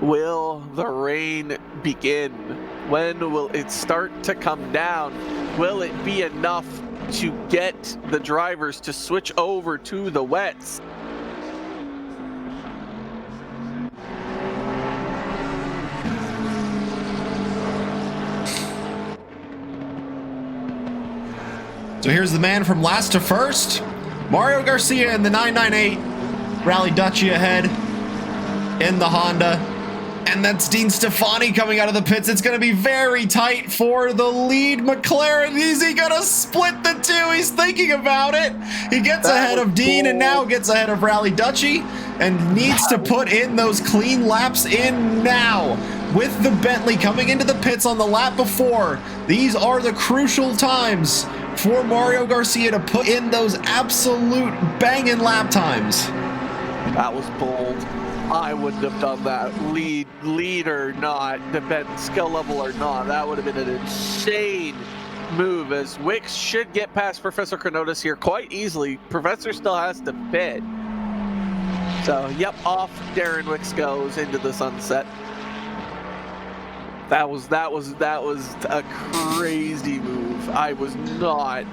will the rain begin? When will it start to come down? Will it be enough to get the drivers to switch over to the wets? So here's the man from last to first. Mario Garcia in the 998. Rally Dutchy ahead in the Honda. And that's Dean Stefani coming out of the pits. It's going to be very tight for the lead McLaren. Is he going to split the two? He's thinking about it. He gets ahead of Dean and now gets ahead of Rally Dutchy and needs to put in those clean laps in now. With the Bentley coming into the pits on the lap before, these are the crucial times for Mario Garcia to put in those absolute banging lap times. That was bold. I wouldn't have done that. Lead or not, depend skill level or not. That would have been an insane move, as Wicks should get past Professor Chronotis here quite easily. Professor still has to pit. So, yep, off Darren Wicks goes into the sunset. That was a crazy move. I was not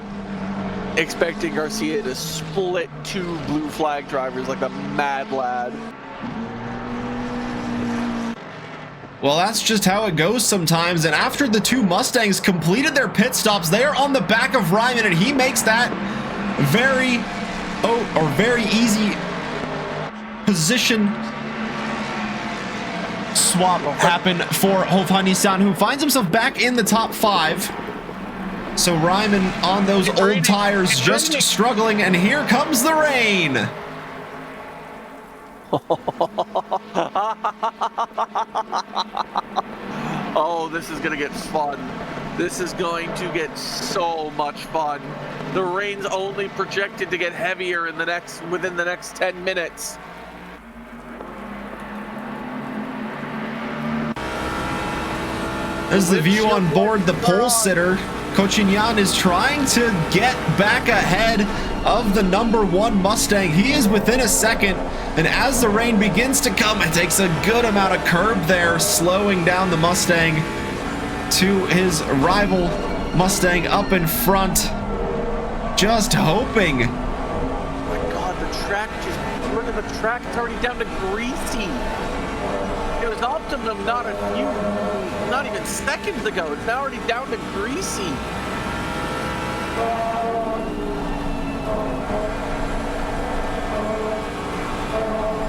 expecting Garcia to split 2 blue flag drivers like a mad lad. Well, that's just how it goes sometimes. And after the 2 Mustangs completed their pit stops, they are on the back of Ryman, and he makes that very easy position swap happen for Hofan Nissan, who finds himself back in the top 5. So Ryman on those old tires, just struggling, and here comes the rain. Oh, this is gonna get fun. This is going to get so much fun. The rain's only projected to get heavier in within the next 10 minutes. As the view on board the pole sitter, Cochignan is trying to get back ahead of the #1 Mustang. He is within a second, and as the rain begins to come, it takes a good amount of curb there, slowing down the Mustang to his rival Mustang up in front. Just hoping. Oh my God, the track look at the track, it's already down to greasy. It was optimum not even seconds ago. It's now already down to greasy.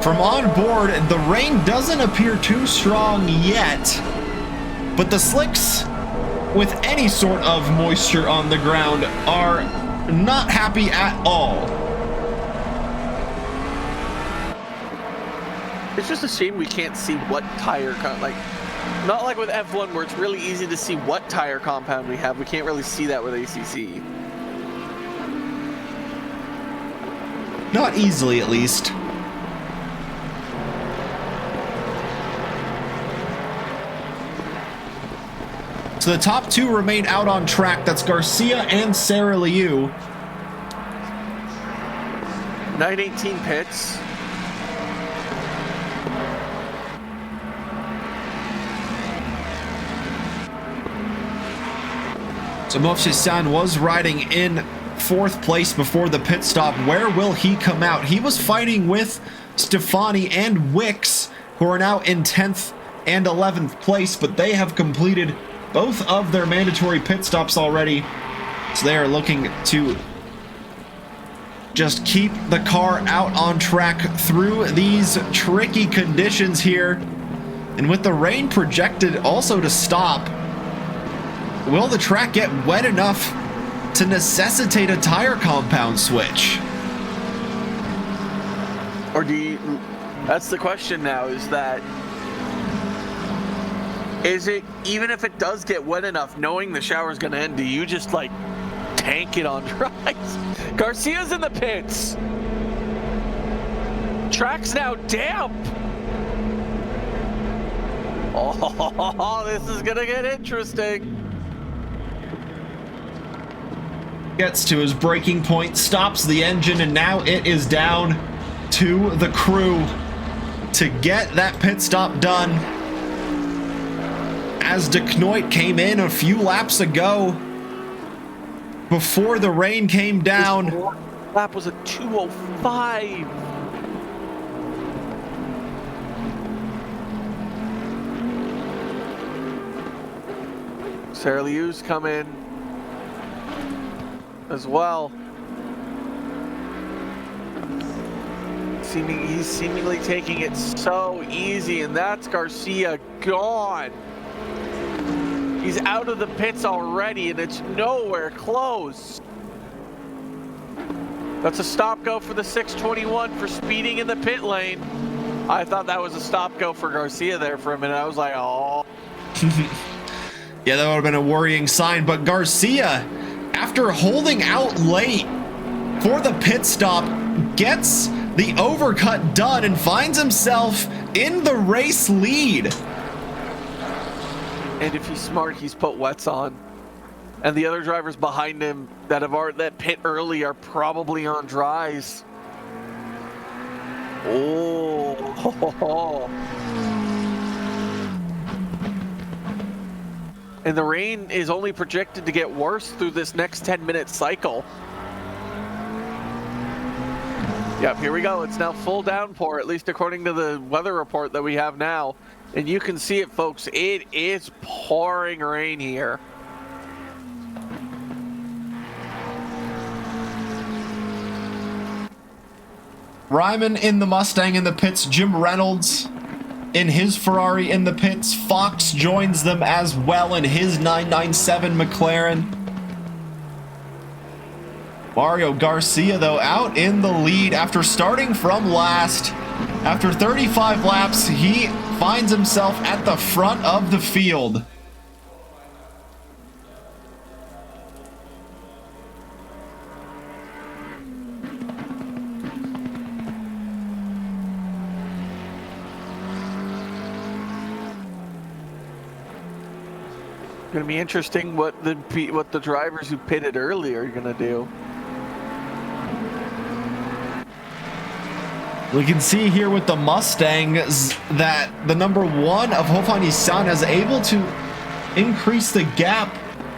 From on board, the rain doesn't appear too strong yet, but the slicks with any sort of moisture on the ground are not happy at all. It's just a shame we can't see what tire not like with F1 where it's really easy to see what tire compound we have. We can't really see that with ACC. Not easily, at least. So the top 2 remain out on track. That's Garcia and Sarah Liu. 918 pits. So Mofshisan was riding in 4th place before the pit stop. Where will he come out? He was fighting with Stefani and Wicks, who are now in 10th and 11th place, but they have completed both of their mandatory pit stops already. So they are looking to just keep the car out on track through these tricky conditions here. And with the rain projected also to stop, will the track get wet enough to necessitate a tire compound switch? Or that's the question now, is it, even if it does get wet enough, knowing the shower's gonna end, do you just like tank it on dries? Garcia's in the pits. Track's now damp. Oh, this is gonna get interesting. Gets to his braking point, stops the engine, and now it is down to the crew to get that pit stop done. As De Knoit came in a few laps ago, before the rain came down. His lap was a 2:05. Sarah Liu's come in as well. He's seemingly taking it so easy, and that's Garcia gone. He's out of the pits already, and it's nowhere close. That's a stop-go for the 621 for speeding in the pit lane. I thought that was a stop-go for Garcia there for a minute. I was like, oh. Yeah, that would have been a worrying sign, but Garcia, after holding out late for the pit stop, gets the overcut done and finds himself in the race lead. And if he's smart, he's put wets on. And the other drivers behind him that that pit early are probably on dries. Oh. And the rain is only projected to get worse through this next 10-minute cycle. Yep, here we go. It's now full downpour, at least according to the weather report that we have now. And you can see it, folks. It is pouring rain here. Ryman in the Mustang in the pits, Jim Reynolds in his Ferrari in the pits, Fox joins them as well in his 997 McLaren. Mario Garcia, though, out in the lead after starting from last. After 35 laps, he finds himself at the front of the field. Going to be interesting what the drivers who pitted early are going to do. We can see here with the Mustangs that the number 1 of Hoffa-Nissan is able to increase the gap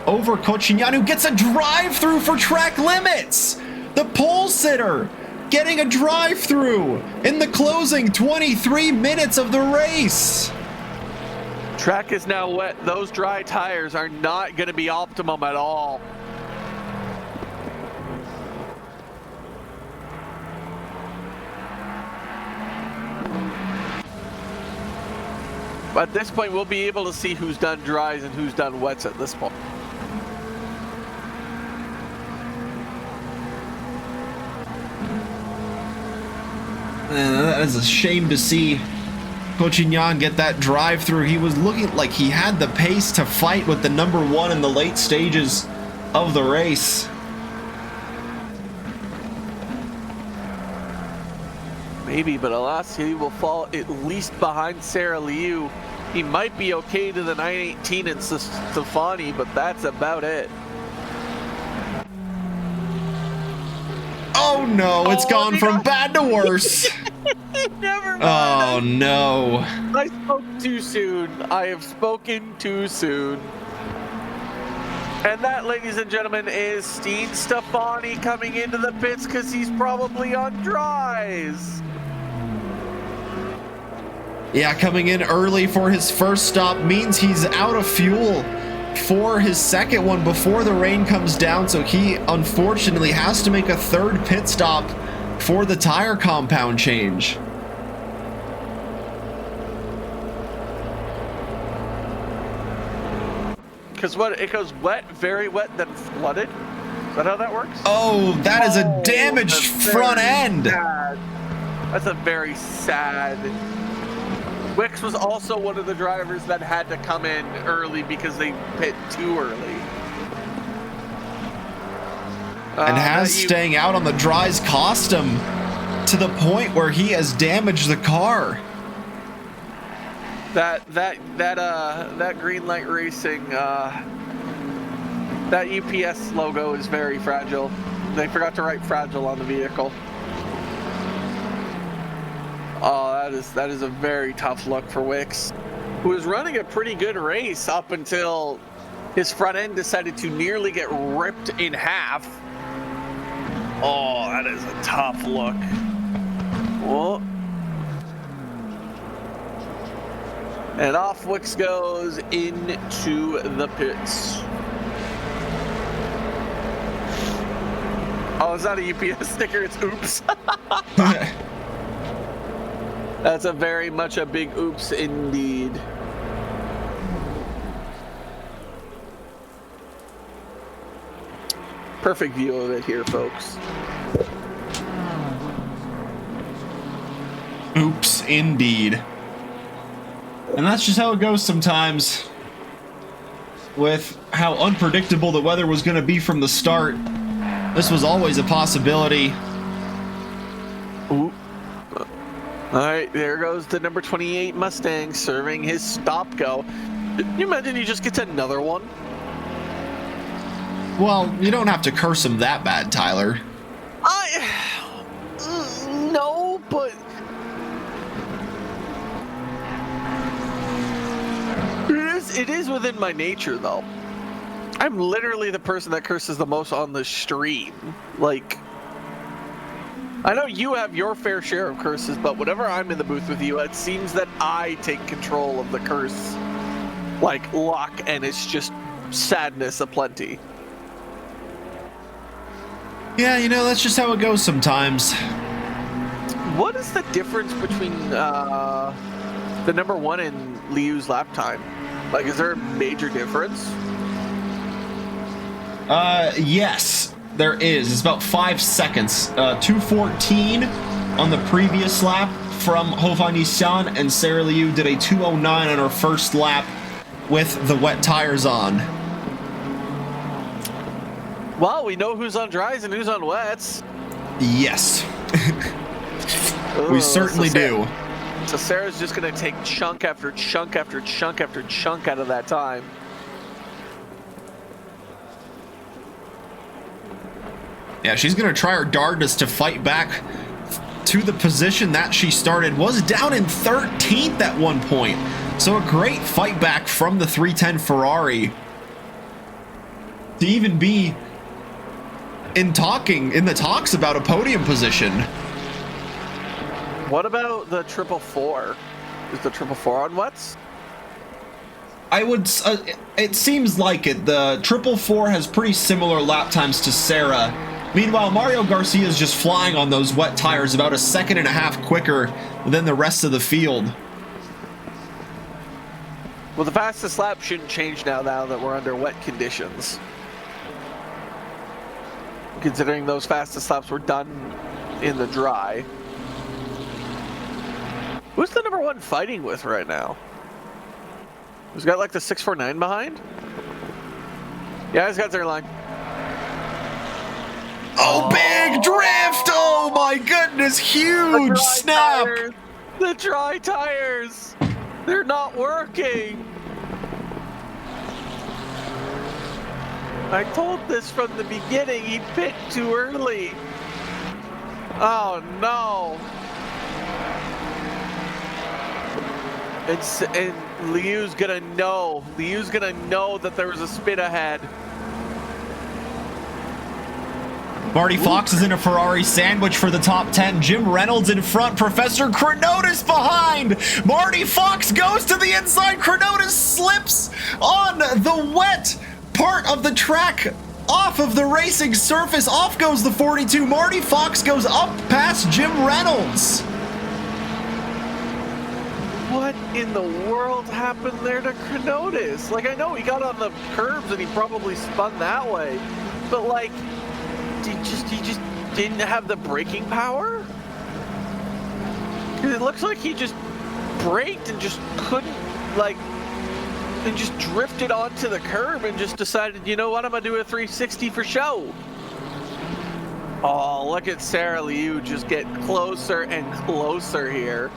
over Cochinyan, who gets a drive-through for track limits. The pole sitter getting a drive-through in the closing 23 minutes of the race. Track is now wet. Those dry tires are not going to be optimum at all. At this point, we'll be able to see who's done dries and who's done wets at this point. That is a shame to see Cochinyan get that drive through. He was looking like he had the pace to fight with the number 1 in the late stages of the race. Maybe, but alas, he will fall at least behind Sarah Liu. He might be okay to the 918 and Stefani, but that's about it. Oh no, it's gone from bad to worse. Never mind. Oh no. I spoke too soon. I have spoken too soon. And that, ladies and gentlemen, is Steen Stefani coming into the pits because he's probably on dries. Yeah, coming in early for his first stop means he's out of fuel for his second one before the rain comes down, so he unfortunately has to make a third pit stop for the tire compound change. Because what, it goes wet, very wet, then flooded? Is that how that works? Oh, that is a damaged front end. Sad. That's a very sad. Wicks was also one of the drivers that had to come in early because they pit too early. And has staying out on the dries cost him to the point where he has damaged the car. That Green Light Racing, that UPS logo is very fragile. They forgot to write fragile on the vehicle. Oh, that is a very tough look for Wicks, who was running a pretty good race up until his front end decided to nearly get ripped in half. Oh, that is a tough look. Whoa. And off Wicks goes into the pits. Oh, it's not a UPS sticker, it's oops. That's a very much a big oops indeed. Perfect view of it here, folks. Oops, indeed. And that's just how it goes sometimes with how unpredictable the weather was going to be from the start. This was always a possibility. Ooh. All right, there goes the number 28 Mustang serving his stop go. Can you imagine he just gets another one? Well, you don't have to curse him that bad, Tyler. No, but it is within my nature, though. I'm literally the person that curses the most on the stream. Like, I know you have your fair share of curses, but whenever I'm in the booth with you, it seems that I take control of the curse, like, luck, and it's just sadness aplenty. Yeah, you know, that's just how it goes sometimes. What is the difference between the number 1 and Liu's lap time? Like, is there a major difference? Yes, there is. It's about 5 seconds. 2:14 on the previous lap from Hofan and Sarah Liu did a 2:09 on her first lap with the wet tires on. Well, we know who's on dries and who's on wets. Yes. We certainly do. So Sarah's just going to take chunk after chunk after chunk after chunk out of that time. Yeah, she's going to try her darndest to fight back to the position that she started. Was down in 13th at one point. So a great fight back from the 310 Ferrari to even be in the talks about a podium position. What about the 444? Is the 444 on wets? I would. It seems like it. The 444 has pretty similar lap times to Sarah. Meanwhile, Mario Garcia is just flying on those wet tires, about 1.5 seconds quicker than the rest of the field. Well, the fastest lap shouldn't change now that we're under wet conditions. Considering those fastest laps were done in the dry. Who's the number 1 fighting with right now? Who's got like the 649 behind? Yeah, he's got their line. Oh, big drift! Oh my goodness, huge snap! Tires. The dry tires! They're not working! I told this from the beginning, he pit too early. Oh no! And Liu's gonna know. Liu's gonna know that there was a spin ahead. Marty Fox is in a Ferrari sandwich for the top 10. Jim Reynolds in front. Professor Chronotis behind. Marty Fox goes to the inside. Chronotis slips on the wet part of the track. Off of the racing surface. Off goes the 42. Marty Fox goes up past Jim Reynolds. What in the world happened there to Chronotis? Like, I know he got on the curbs and he probably spun that way, but like, he just didn't have the braking power? It looks like he just braked and just couldn't, like, and just drifted onto the curb and just decided, you know what, I'm gonna do a 360 for show. Oh, look at Sarah Liu just get closer and closer here.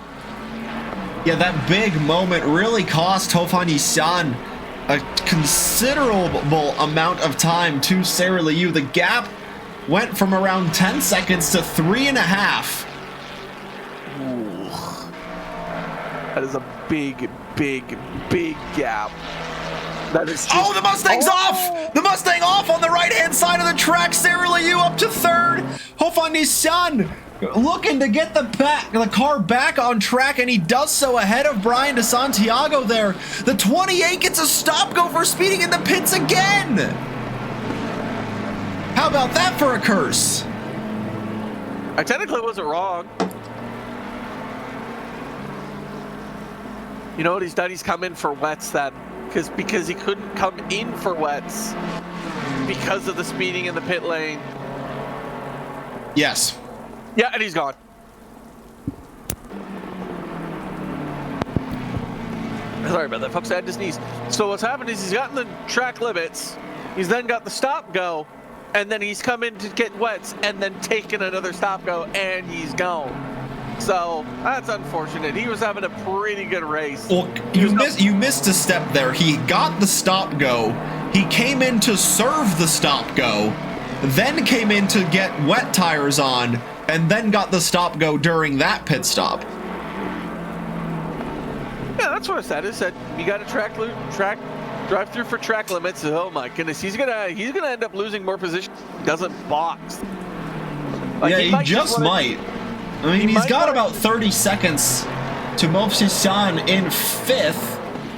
Yeah, that big moment really cost Hofan Yisan a considerable amount of time to Sarah Liu. The gap went from around 10 seconds to 3.5. Ooh. That is a big, big, big gap. That is just... Oh, the Mustang's off! The Mustang off on the right-hand side of the track. Sarah Liu up to 3rd. Hofan Yisan looking to get the car back on track, and he does so ahead of Brian DeSantiago there. The 28 gets a stop-go for speeding in the pits again. How about that for a curse? I technically wasn't wrong. You know what he's done? He's come in for wets then. Because he couldn't come in for wets because of the speeding in the pit lane. Yes. Yeah, and he's gone. Sorry about that, folks. I had to sneeze. So what's happened is he's gotten the track limits. He's then got the stop go, and then he's come in to get wets, and then taken another stop go, and he's gone. So that's unfortunate. He was having a pretty good race. Well, you missed a step there. He got the stop go. He came in to serve the stop go, then came in to get wet tires on, and then got the stop go during that pit stop. Yeah, that's what I said. I said you got to drive through for track limits. Oh my goodness, he's gonna end up losing more position. Doesn't box. Like, yeah, he just might. I mean, he's got about 30 seconds to Mopsi-san in 5th,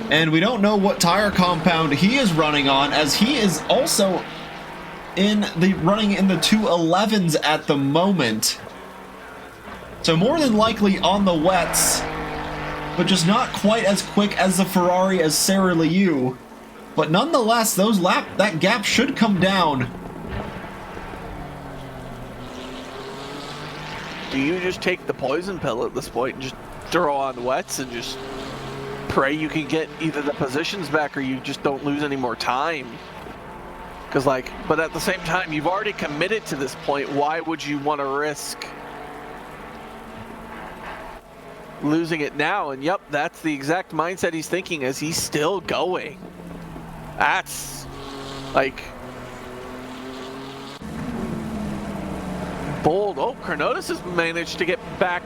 and we don't know what tire compound he is running on, as he is also running in the 211s at the moment. So more than likely on the wets, but just not quite as quick as the Ferrari as Sarah Liu. But nonetheless, that gap should come down. Do you just take the poison pill at this point and just throw on wets and just pray you can get either the positions back or you just don't lose any more time? Because but at the same time, you've already committed to this point. Why would you want to risk losing it now? And yep, that's the exact mindset he's thinking as he's still going. That's bold. Oh, Kronotis has managed to get back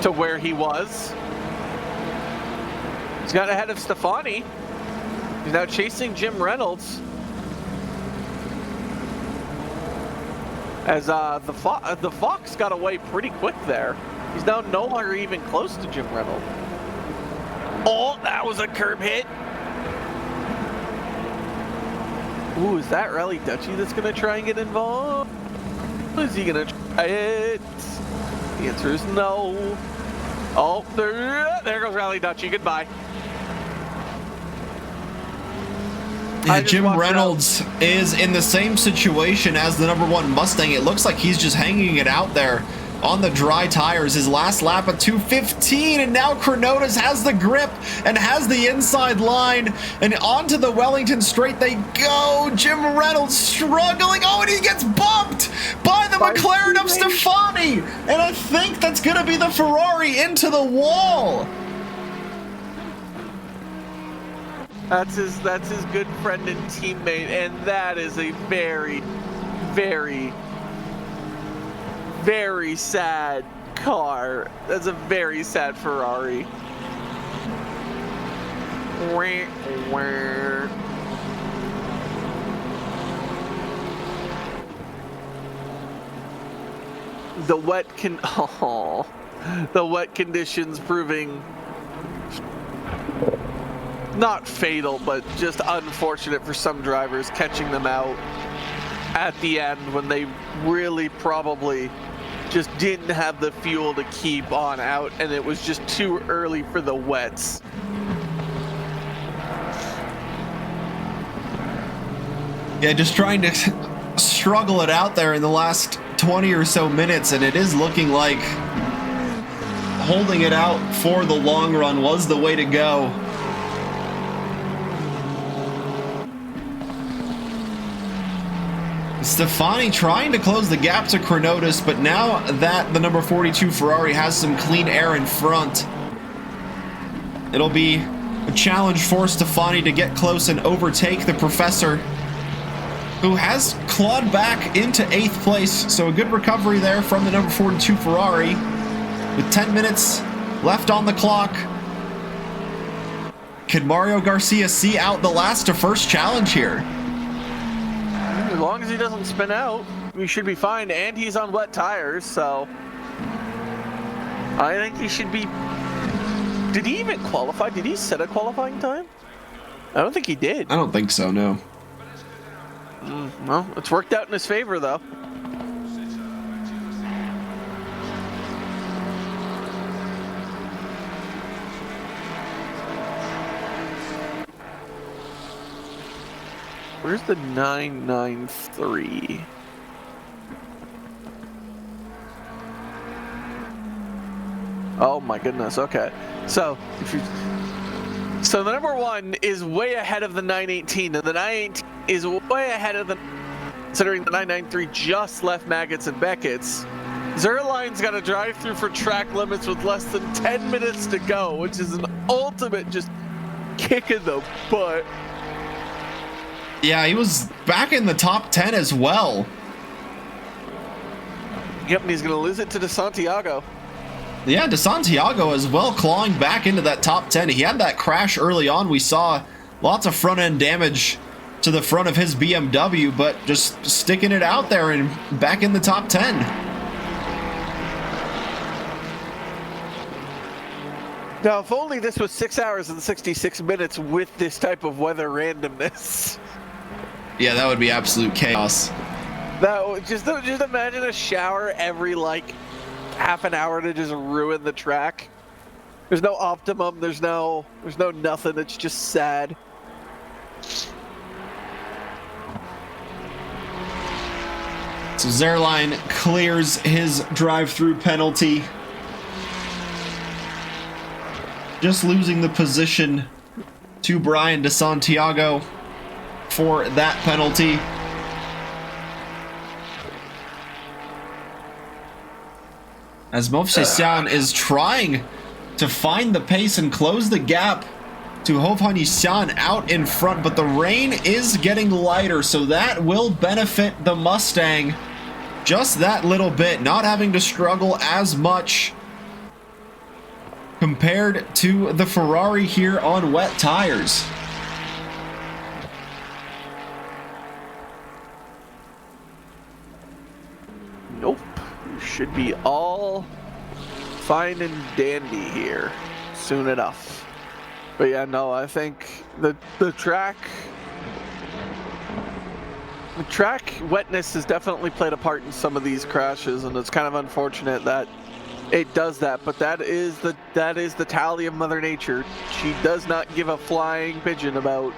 to where he was. He's got ahead of Stefani. He's now chasing Jim Reynolds. As the Fox got away pretty quick there. He's now no longer even close to Jim Reynolds. Oh, that was a curb hit. Ooh, is that Rally Dutchie that's going to try and get involved? Is he going to try it? The answer is no. Oh, there goes Rally Dutchie. Goodbye. Yeah, Jim Reynolds is in the same situation as the #1 Mustang. It looks like he's just hanging it out there on the dry tires. His last lap at 2:15, and now Kronotis has the grip and has the inside line, and onto the Wellington straight they go. Jim Reynolds struggling. Oh, and he gets bumped by the McLaren of Stefani, and I think that's going to be the Ferrari into the wall. That's his good friend and teammate, and that is a very, very, very sad car. That's a very sad Ferrari. The wet conditions proving not fatal, but just unfortunate for some drivers, catching them out at the end when they really probably just didn't have the fuel to keep on out, and it was just too early for the wets. Yeah, just trying to struggle it out there in the last 20 or so minutes, and it is looking like holding it out for the long run was the way to go. Stefani trying to close the gap to Kronotis, but now that the #42 Ferrari has some clean air in front, it'll be a challenge for Stefani to get close and overtake the Professor, who has clawed back into 8th place. So a good recovery there from the #42 Ferrari. With 10 minutes left on the clock, can Mario Garcia see out the last to first challenge here? As long as he doesn't spin out, we should be fine, and he's on wet tires, so I think he should be. Did he even qualify? Did he set a qualifying time? I don't think he did. I don't think so, no. Well, it's worked out in his favor, though. Where's the 993? Oh my goodness, okay. So the #1 is way ahead of the 918, and the 918 is way ahead of the, considering the 993 just left Maggots and Beckett's. Zerline's got a drive-through for track limits with less than 10 minutes to go, which is an ultimate just kick in the butt. Yeah, he was back in the top 10 as well. Yep, and he's going to lose it to De Santiago. Yeah, De Santiago as well, clawing back into that top 10. He had that crash early on. We saw lots of front-end damage to the front of his BMW, but just sticking it out there and back in the top 10. Now, if only this was 6 hours and 66 minutes with this type of weather randomness. Yeah, that would be absolute chaos. Just imagine a shower every like half an hour to just ruin the track. There's no optimum. There's no nothing. It's just sad. So Zerline clears his drive-through penalty. Just losing the position to Brian De Santiago for that penalty. As Movsesian is trying to find the pace and close the gap to Hovhannisyan out in front, but the rain is getting lighter, so that will benefit the Mustang just that little bit, not having to struggle as much compared to the Ferrari here on wet tires. Nope. Should be all fine and dandy here soon enough. But yeah, no, I think the track wetness has definitely played a part in some of these crashes, and it's kind of unfortunate that it does that, but that is the tally of Mother Nature. She does not give a flying pigeon about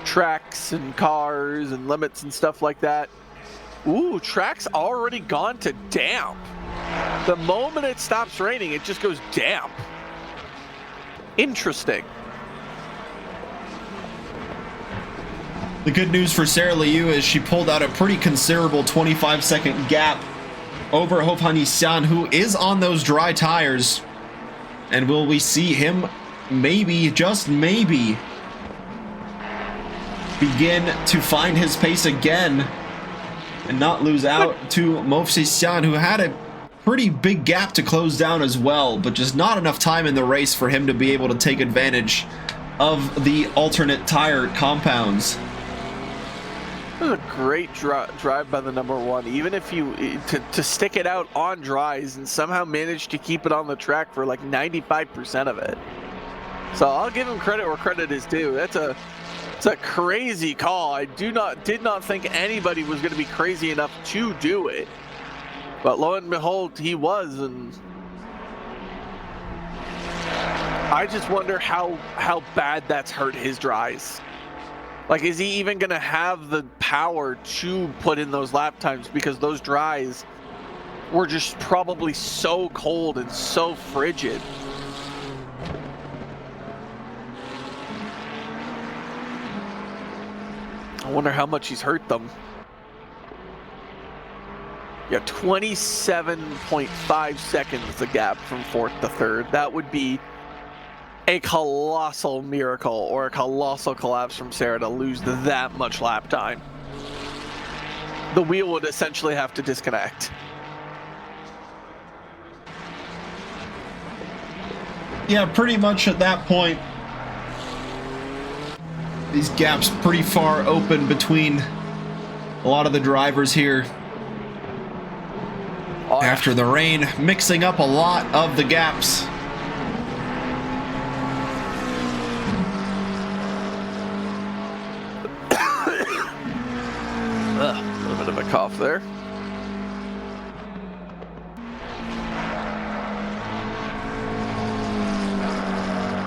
tracks and cars and limits and stuff like that. Ooh, track's already gone to damp. The moment it stops raining, it just goes damp. Interesting. The good news for Sarah Liu is she pulled out a pretty considerable 25-second gap over Hovhannisyan, who is on those dry tires. And will we see him maybe, just maybe, begin to find his pace again and not lose out to Movsesian, who had a pretty big gap to close down as well, but just not enough time in the race for him to be able to take advantage of the alternate tire compounds. It was a great drive by the number one. Even if you to stick it out on dries and somehow manage to keep it on the track for like 95% of it. So I'll give him credit where credit is due. It's a crazy call. I did not think anybody was going to be crazy enough to do it, but lo and behold, he was. And I just wonder how bad that's hurt his dries. Like, is he even going to have the power to put in those lap times, because those dries were just probably so cold and so frigid. I wonder how much he's hurt them. Yeah, 27.5 seconds the gap from fourth to third. That would be a colossal miracle or a colossal collapse from Sarah to lose that much lap time. The wheel would essentially have to disconnect. Yeah, pretty much at that point. These gaps pretty far open between a lot of the drivers here. Oh, yeah. After the rain, mixing up a lot of the gaps. A little bit of a cough there.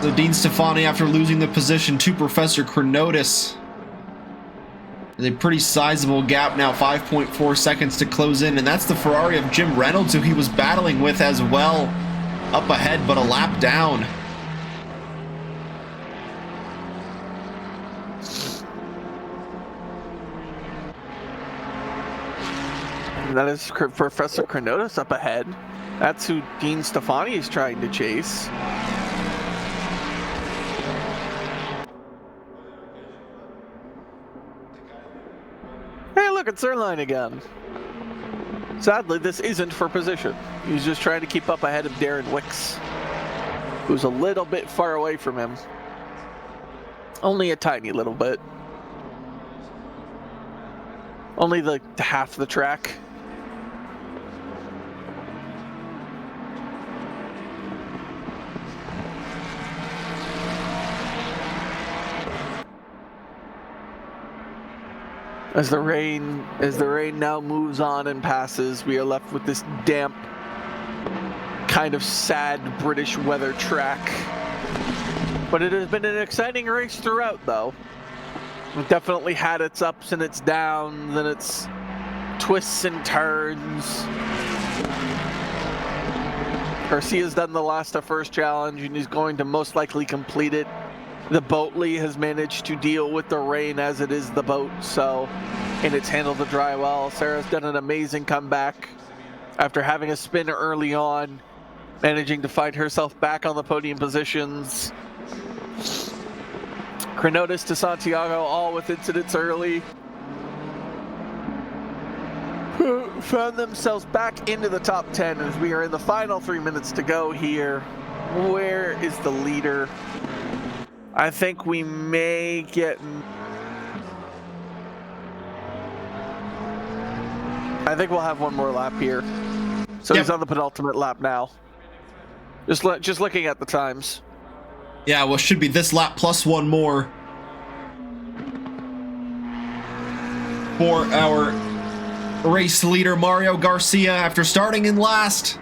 So Dean Stefani, after losing the position to Professor Chronotis, is a pretty sizable gap now, 5.4 seconds to close in, and that's the Ferrari of Jim Reynolds, who he was battling with as well, up ahead but a lap down. That is Professor Cronotis up ahead. That's who Dean Stefani is trying to chase. Hey, look, it's Zerline again. Sadly, this isn't for position. He's just trying to keep up ahead of Darren Wicks, who's a little bit far away from him. Only a tiny little bit. Only the half the track. As the rain now moves on and passes, we are left with this damp, kind of sad British weather track. But it has been an exciting race throughout, though. It definitely had its ups and its downs and its twists and turns. Garcia's done the last of first challenge and he's going to most likely complete it. The Boatley has managed to deal with the rain as it is the boat, and it's handled the dry well. Sarah's done an amazing comeback after having a spin early on, managing to find herself back on the podium positions. Cronotis to Santiago, all with incidents early, found themselves back into the top 10 as we are in the final 3 minutes to go here. Where is the leader? I think we may get... I think we'll have one more lap here. So Yep. He's on the penultimate lap now. Just looking at the times. Yeah, well, should be this lap plus one more for our race leader, Mario Garcia, after starting in last.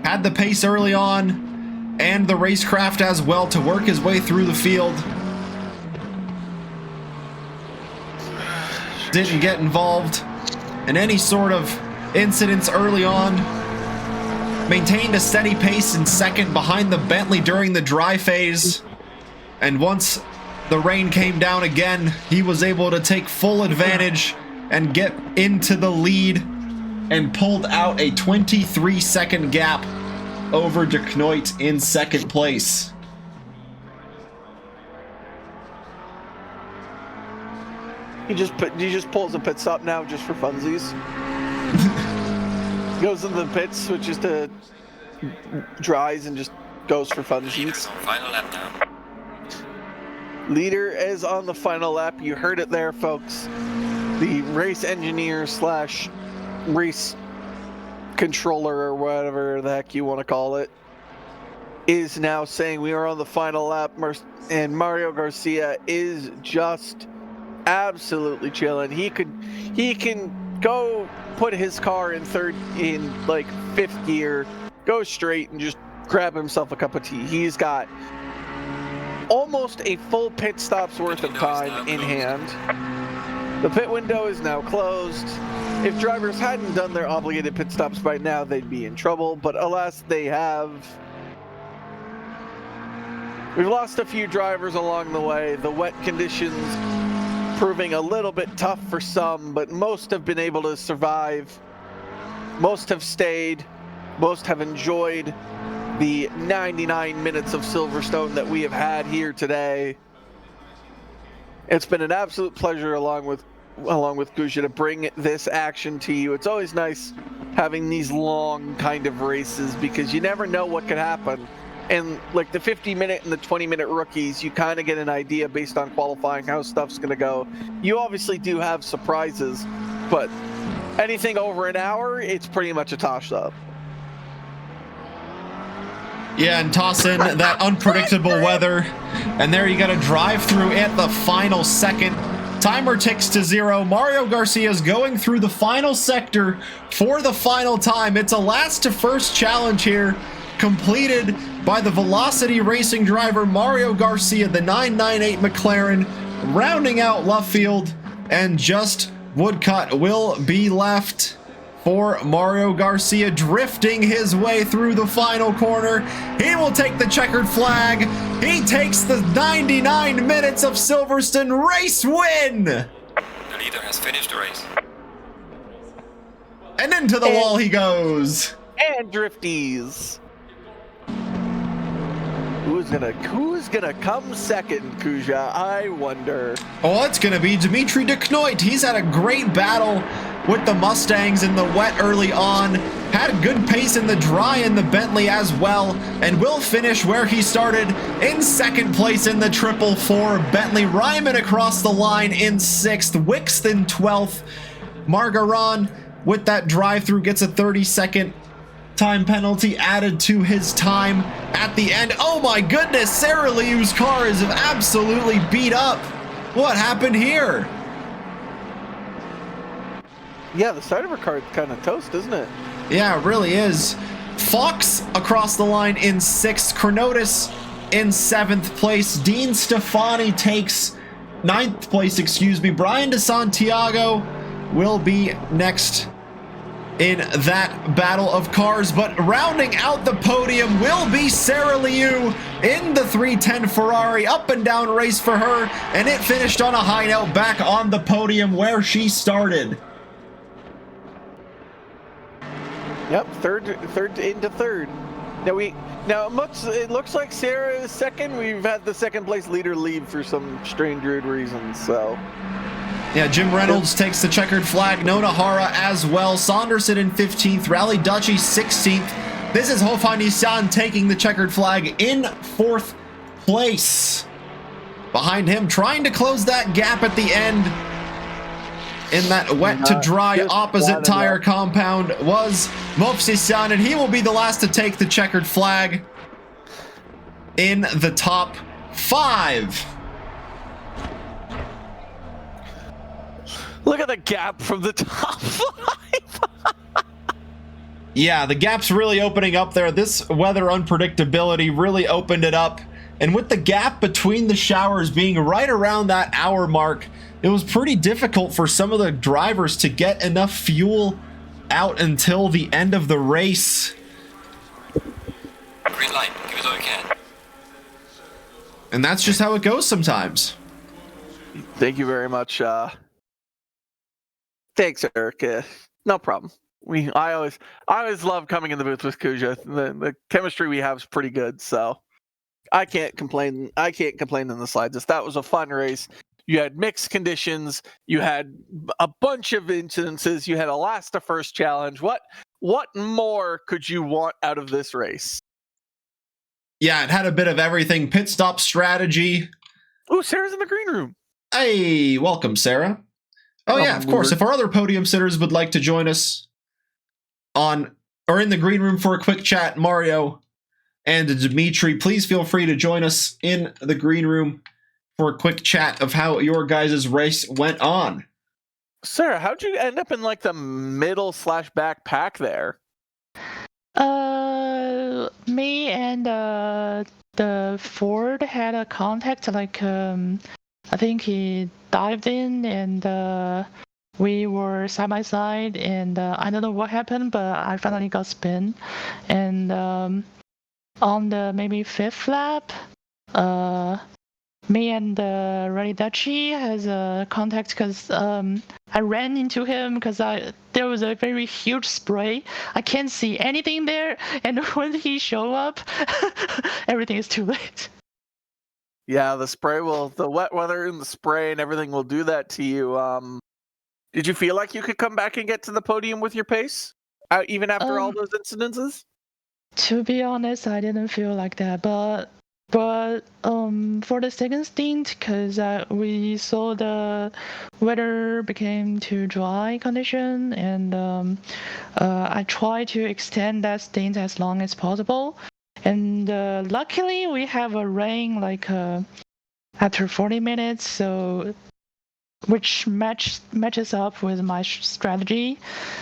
Had the pace early on and the racecraft as well to work his way through the field. Didn't get involved in any sort of incidents early on. Maintained a steady pace in second behind the Bentley during the dry phase. And once the rain came down again, he was able to take full advantage and get into the lead and pulled out a 23-second gap over de Knoit in second place. He just pulls a pit stop now just for funsies. Goes into the pits, switches to dries, and just goes for funsies. Final lap now. Leader is on the final lap. You heard it there, folks. The race engineer slash race controller, or whatever the heck you want to call it, is now saying we are on the final lap, and Mario Garcia is just absolutely chilling. He can go put his car in fifth gear, go straight and just grab himself a cup of tea. He's got almost a full pit stop's worth of time in hand. The pit window is now closed. If drivers hadn't done their obligated pit stops by now, they'd be in trouble, but alas, they have. We've lost a few drivers along the way. The wet conditions proving a little bit tough for some, but most have been able to survive. Most have stayed. Most have enjoyed the 99 minutes of Silverstone that we have had here today. It's been an absolute pleasure along with Guja to bring this action to you. It's always nice having these long kind of races because you never know what could happen. And like the 50-minute and the 20-minute rookies, you kind of get an idea based on qualifying how stuff's going to go. You obviously do have surprises, but anything over an hour, it's pretty much a toss-up. Yeah, and toss in that unpredictable weather, and there you got to drive through at the final second. Timer ticks to 0. Mario Garcia's going through the final sector for the final time. It's a last to first challenge here, completed by the Velocity Racing driver Mario Garcia, the 998 McLaren, rounding out Luffield, and just Woodcut will be left for Mario Garcia, drifting his way through the final corner. He will take the checkered flag. He takes the 99 minutes of Silverstone race win. The leader has finished the race. And into the wall he goes. And drifties. Who's gonna come second, Kuja? I wonder. Oh, it's gonna be Dimitri de Knoit. He's had a great battle with the Mustangs in the wet early on. Had a good pace in the dry in the Bentley as well, and will finish where he started in second place in the 444. Bentley Ryman across the line in 6th, Wicks in 12th. Margaron with that drive-through gets a 30-second time penalty added to his time at the end. Oh my goodness, Sarah Liu's car is absolutely beat up. What happened here? Yeah, the side of her car is kind of toast, isn't it? Yeah, it really is. Fox across the line in 6th, Chronotis in 7th place. Dean Stefani takes 9th place, Brian DeSantiago will be next in that battle of cars, but rounding out the podium will be Sarah Liu in the 310 Ferrari. Up and down race for her, and it finished on a high note back on the podium where she started. Yep, third into third. It looks like Sarah is second. We've had the second place leader leave for some strange, weird reasons, so. Yeah, Jim Reynolds takes the checkered flag. Nona Hara as well. Saunderson in 15th. Rally Dutchy 16th. This is Hofan Nissan taking the checkered flag in 4th place. Behind him, trying to close that gap at the end in that wet to dry opposite tire compound was Mopsisyan, and he will be the last to take the checkered flag in the top 5. Look at the gap from the top 5. Yeah, the gap's really opening up there. This weather unpredictability really opened it up. And with the gap between the showers being right around that hour mark, it was pretty difficult for some of the drivers to get enough fuel out until the end of the race. Green light, give it all you can. And that's just how it goes sometimes. Thank you very much. Thanks, Eric. No problem. I always love coming in the booth with Kuja. The chemistry we have is pretty good, so I can't complain. I can't complain in the slightest. That was a fun race. You had mixed conditions. You had a bunch of incidences. You had a last to first challenge. What more could you want out of this race? Yeah, it had a bit of everything. Pit stop strategy. Oh, Sarah's in the green room. Hey, welcome, Sarah. Oh yeah, of course. If our other podium sitters would like to join us on or in the green room for a quick chat, Mario and Dimitri, please feel free to join us in the green room for a quick chat of how your guys' race went on. Sarah, how'd you end up in like the middle/back pack there? Me and the Ford had a contact. I think he dived in and we were side by side. And I don't know what happened, but I finally got spin. And on the maybe 5th lap, me and Rally Dutchy has a contact because I ran into him because there was a very huge spray. I can't see anything there, and when he showed up, everything is too late. Yeah, the wet weather and the spray and everything will do that to you. Did you feel like you could come back and get to the podium with your pace, even after all those incidences? To be honest, I didn't feel like that, but for the second stint, because we saw the weather became too dry condition, and I tried to extend that stint as long as possible. And luckily, we have a rain after 40 minutes, so which matches up with my strategy,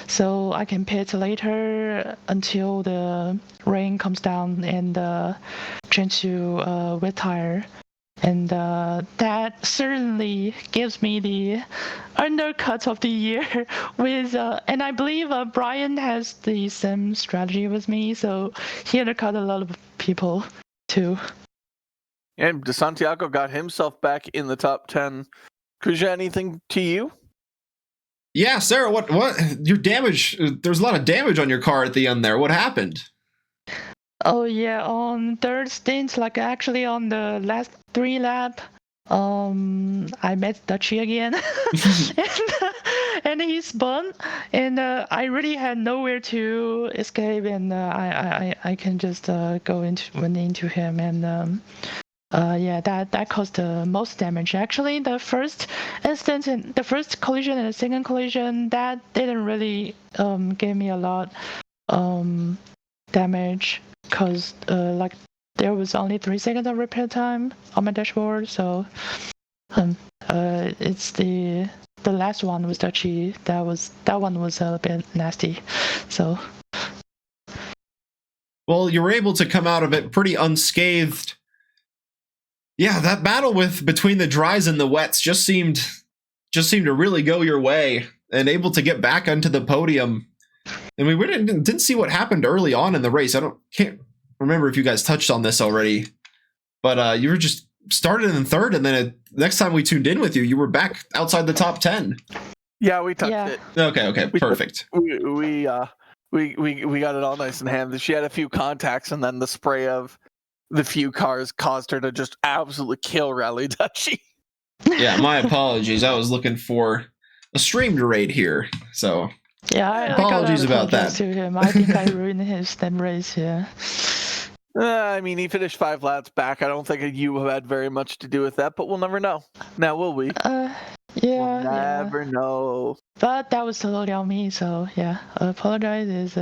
so I can pit later until the rain comes down and change to wet tire. And that certainly gives me the undercut of the year with, and I believe Brian has the same strategy with me, so he undercut a lot of people too. And DeSantiago got himself back in the top 10. Kuja, anything to you? Yeah, Sarah, what your damage? There's a lot of damage on your car at the end there. What happened? Oh yeah, on third stint, like actually on the last 3 lap, I met Dutchy again, and he spun, and I really had nowhere to escape, and I can just run into him, and yeah, that caused the most damage. Actually, the first instance, in the first collision and the second collision, that didn't really give me a lot damage, because like there was only 3 seconds of repair time on my dashboard. So it's the last one with Dutchy. That one was a bit nasty. So. Well, you were able to come out of it pretty unscathed. Yeah, that battle between the dries and the wets just seemed to really go your way, and able to get back onto the podium. And we didn't see what happened early on in the race. Can't remember if you guys touched on this already, but you were just started in third, and then next time we tuned in with you, you were back outside the top 10. Yeah, we touched it. Okay, perfect. We got it all nice in hand. She had a few contacts, and then the spray of the few cars caused her to just absolutely kill Rally Dutchy. Yeah, my apologies. I was looking for a streamed raid here, so yeah, apologies about that. To him. I think I ruined his stem race. Yeah. I mean, he finished 5 laps back. I don't think you had very much to do with that, but we'll never know. Now, will we? Yeah. We'll never know. But that was totally on me. So yeah, apologize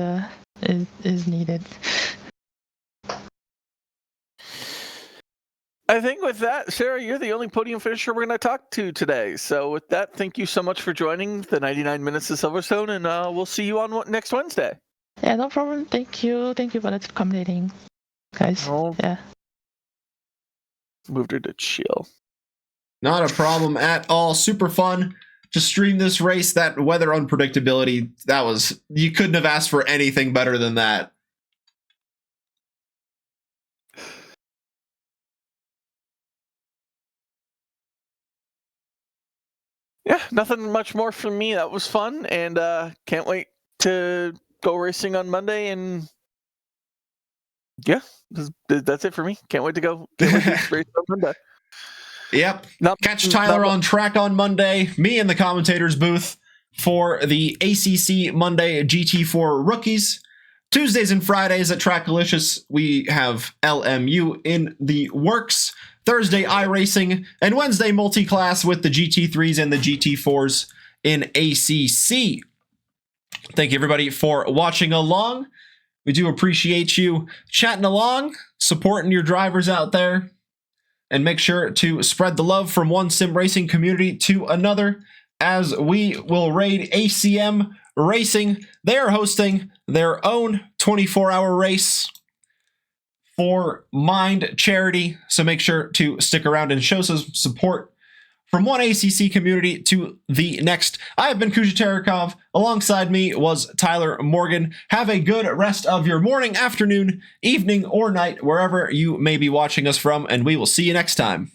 is needed. I think with that, Sarah, you're the only podium finisher we're going to talk to today. So with that, thank you so much for joining the 99 Minutes of Silverstone, and we'll see you on next Wednesday. Yeah, no problem. Thank you for accommodating, guys. Oh. Yeah. Moved her to chill. Not a problem at all. Super fun to stream this race. That weather unpredictability, you couldn't have asked for anything better than that. Yeah, nothing much more from me. That was fun, and can't wait to go racing on Monday. And yeah, that's it for me. Can't wait to go race on Monday. Yep. Catch Tyler on track on Monday. Me in the commentators booth for the ACC Monday GT4 rookies. Tuesdays and Fridays at Trackilicious, we have LMU in the works. Thursday, iRacing, and Wednesday, multi-class with the GT3s and the GT4s in ACC. Thank you, everybody, for watching along. We do appreciate you chatting along, supporting your drivers out there, and make sure to spread the love from one sim racing community to another as we will raid ACM Racing. They are hosting their own 24-hour race for Mind charity, so make sure to stick around and show some support from one ACC community to the next. I have been Kuja Terekov. Alongside me was Tyler Morgan. Have a good rest of your morning, afternoon, evening, or night, wherever you may be watching us from, and we will see you next time.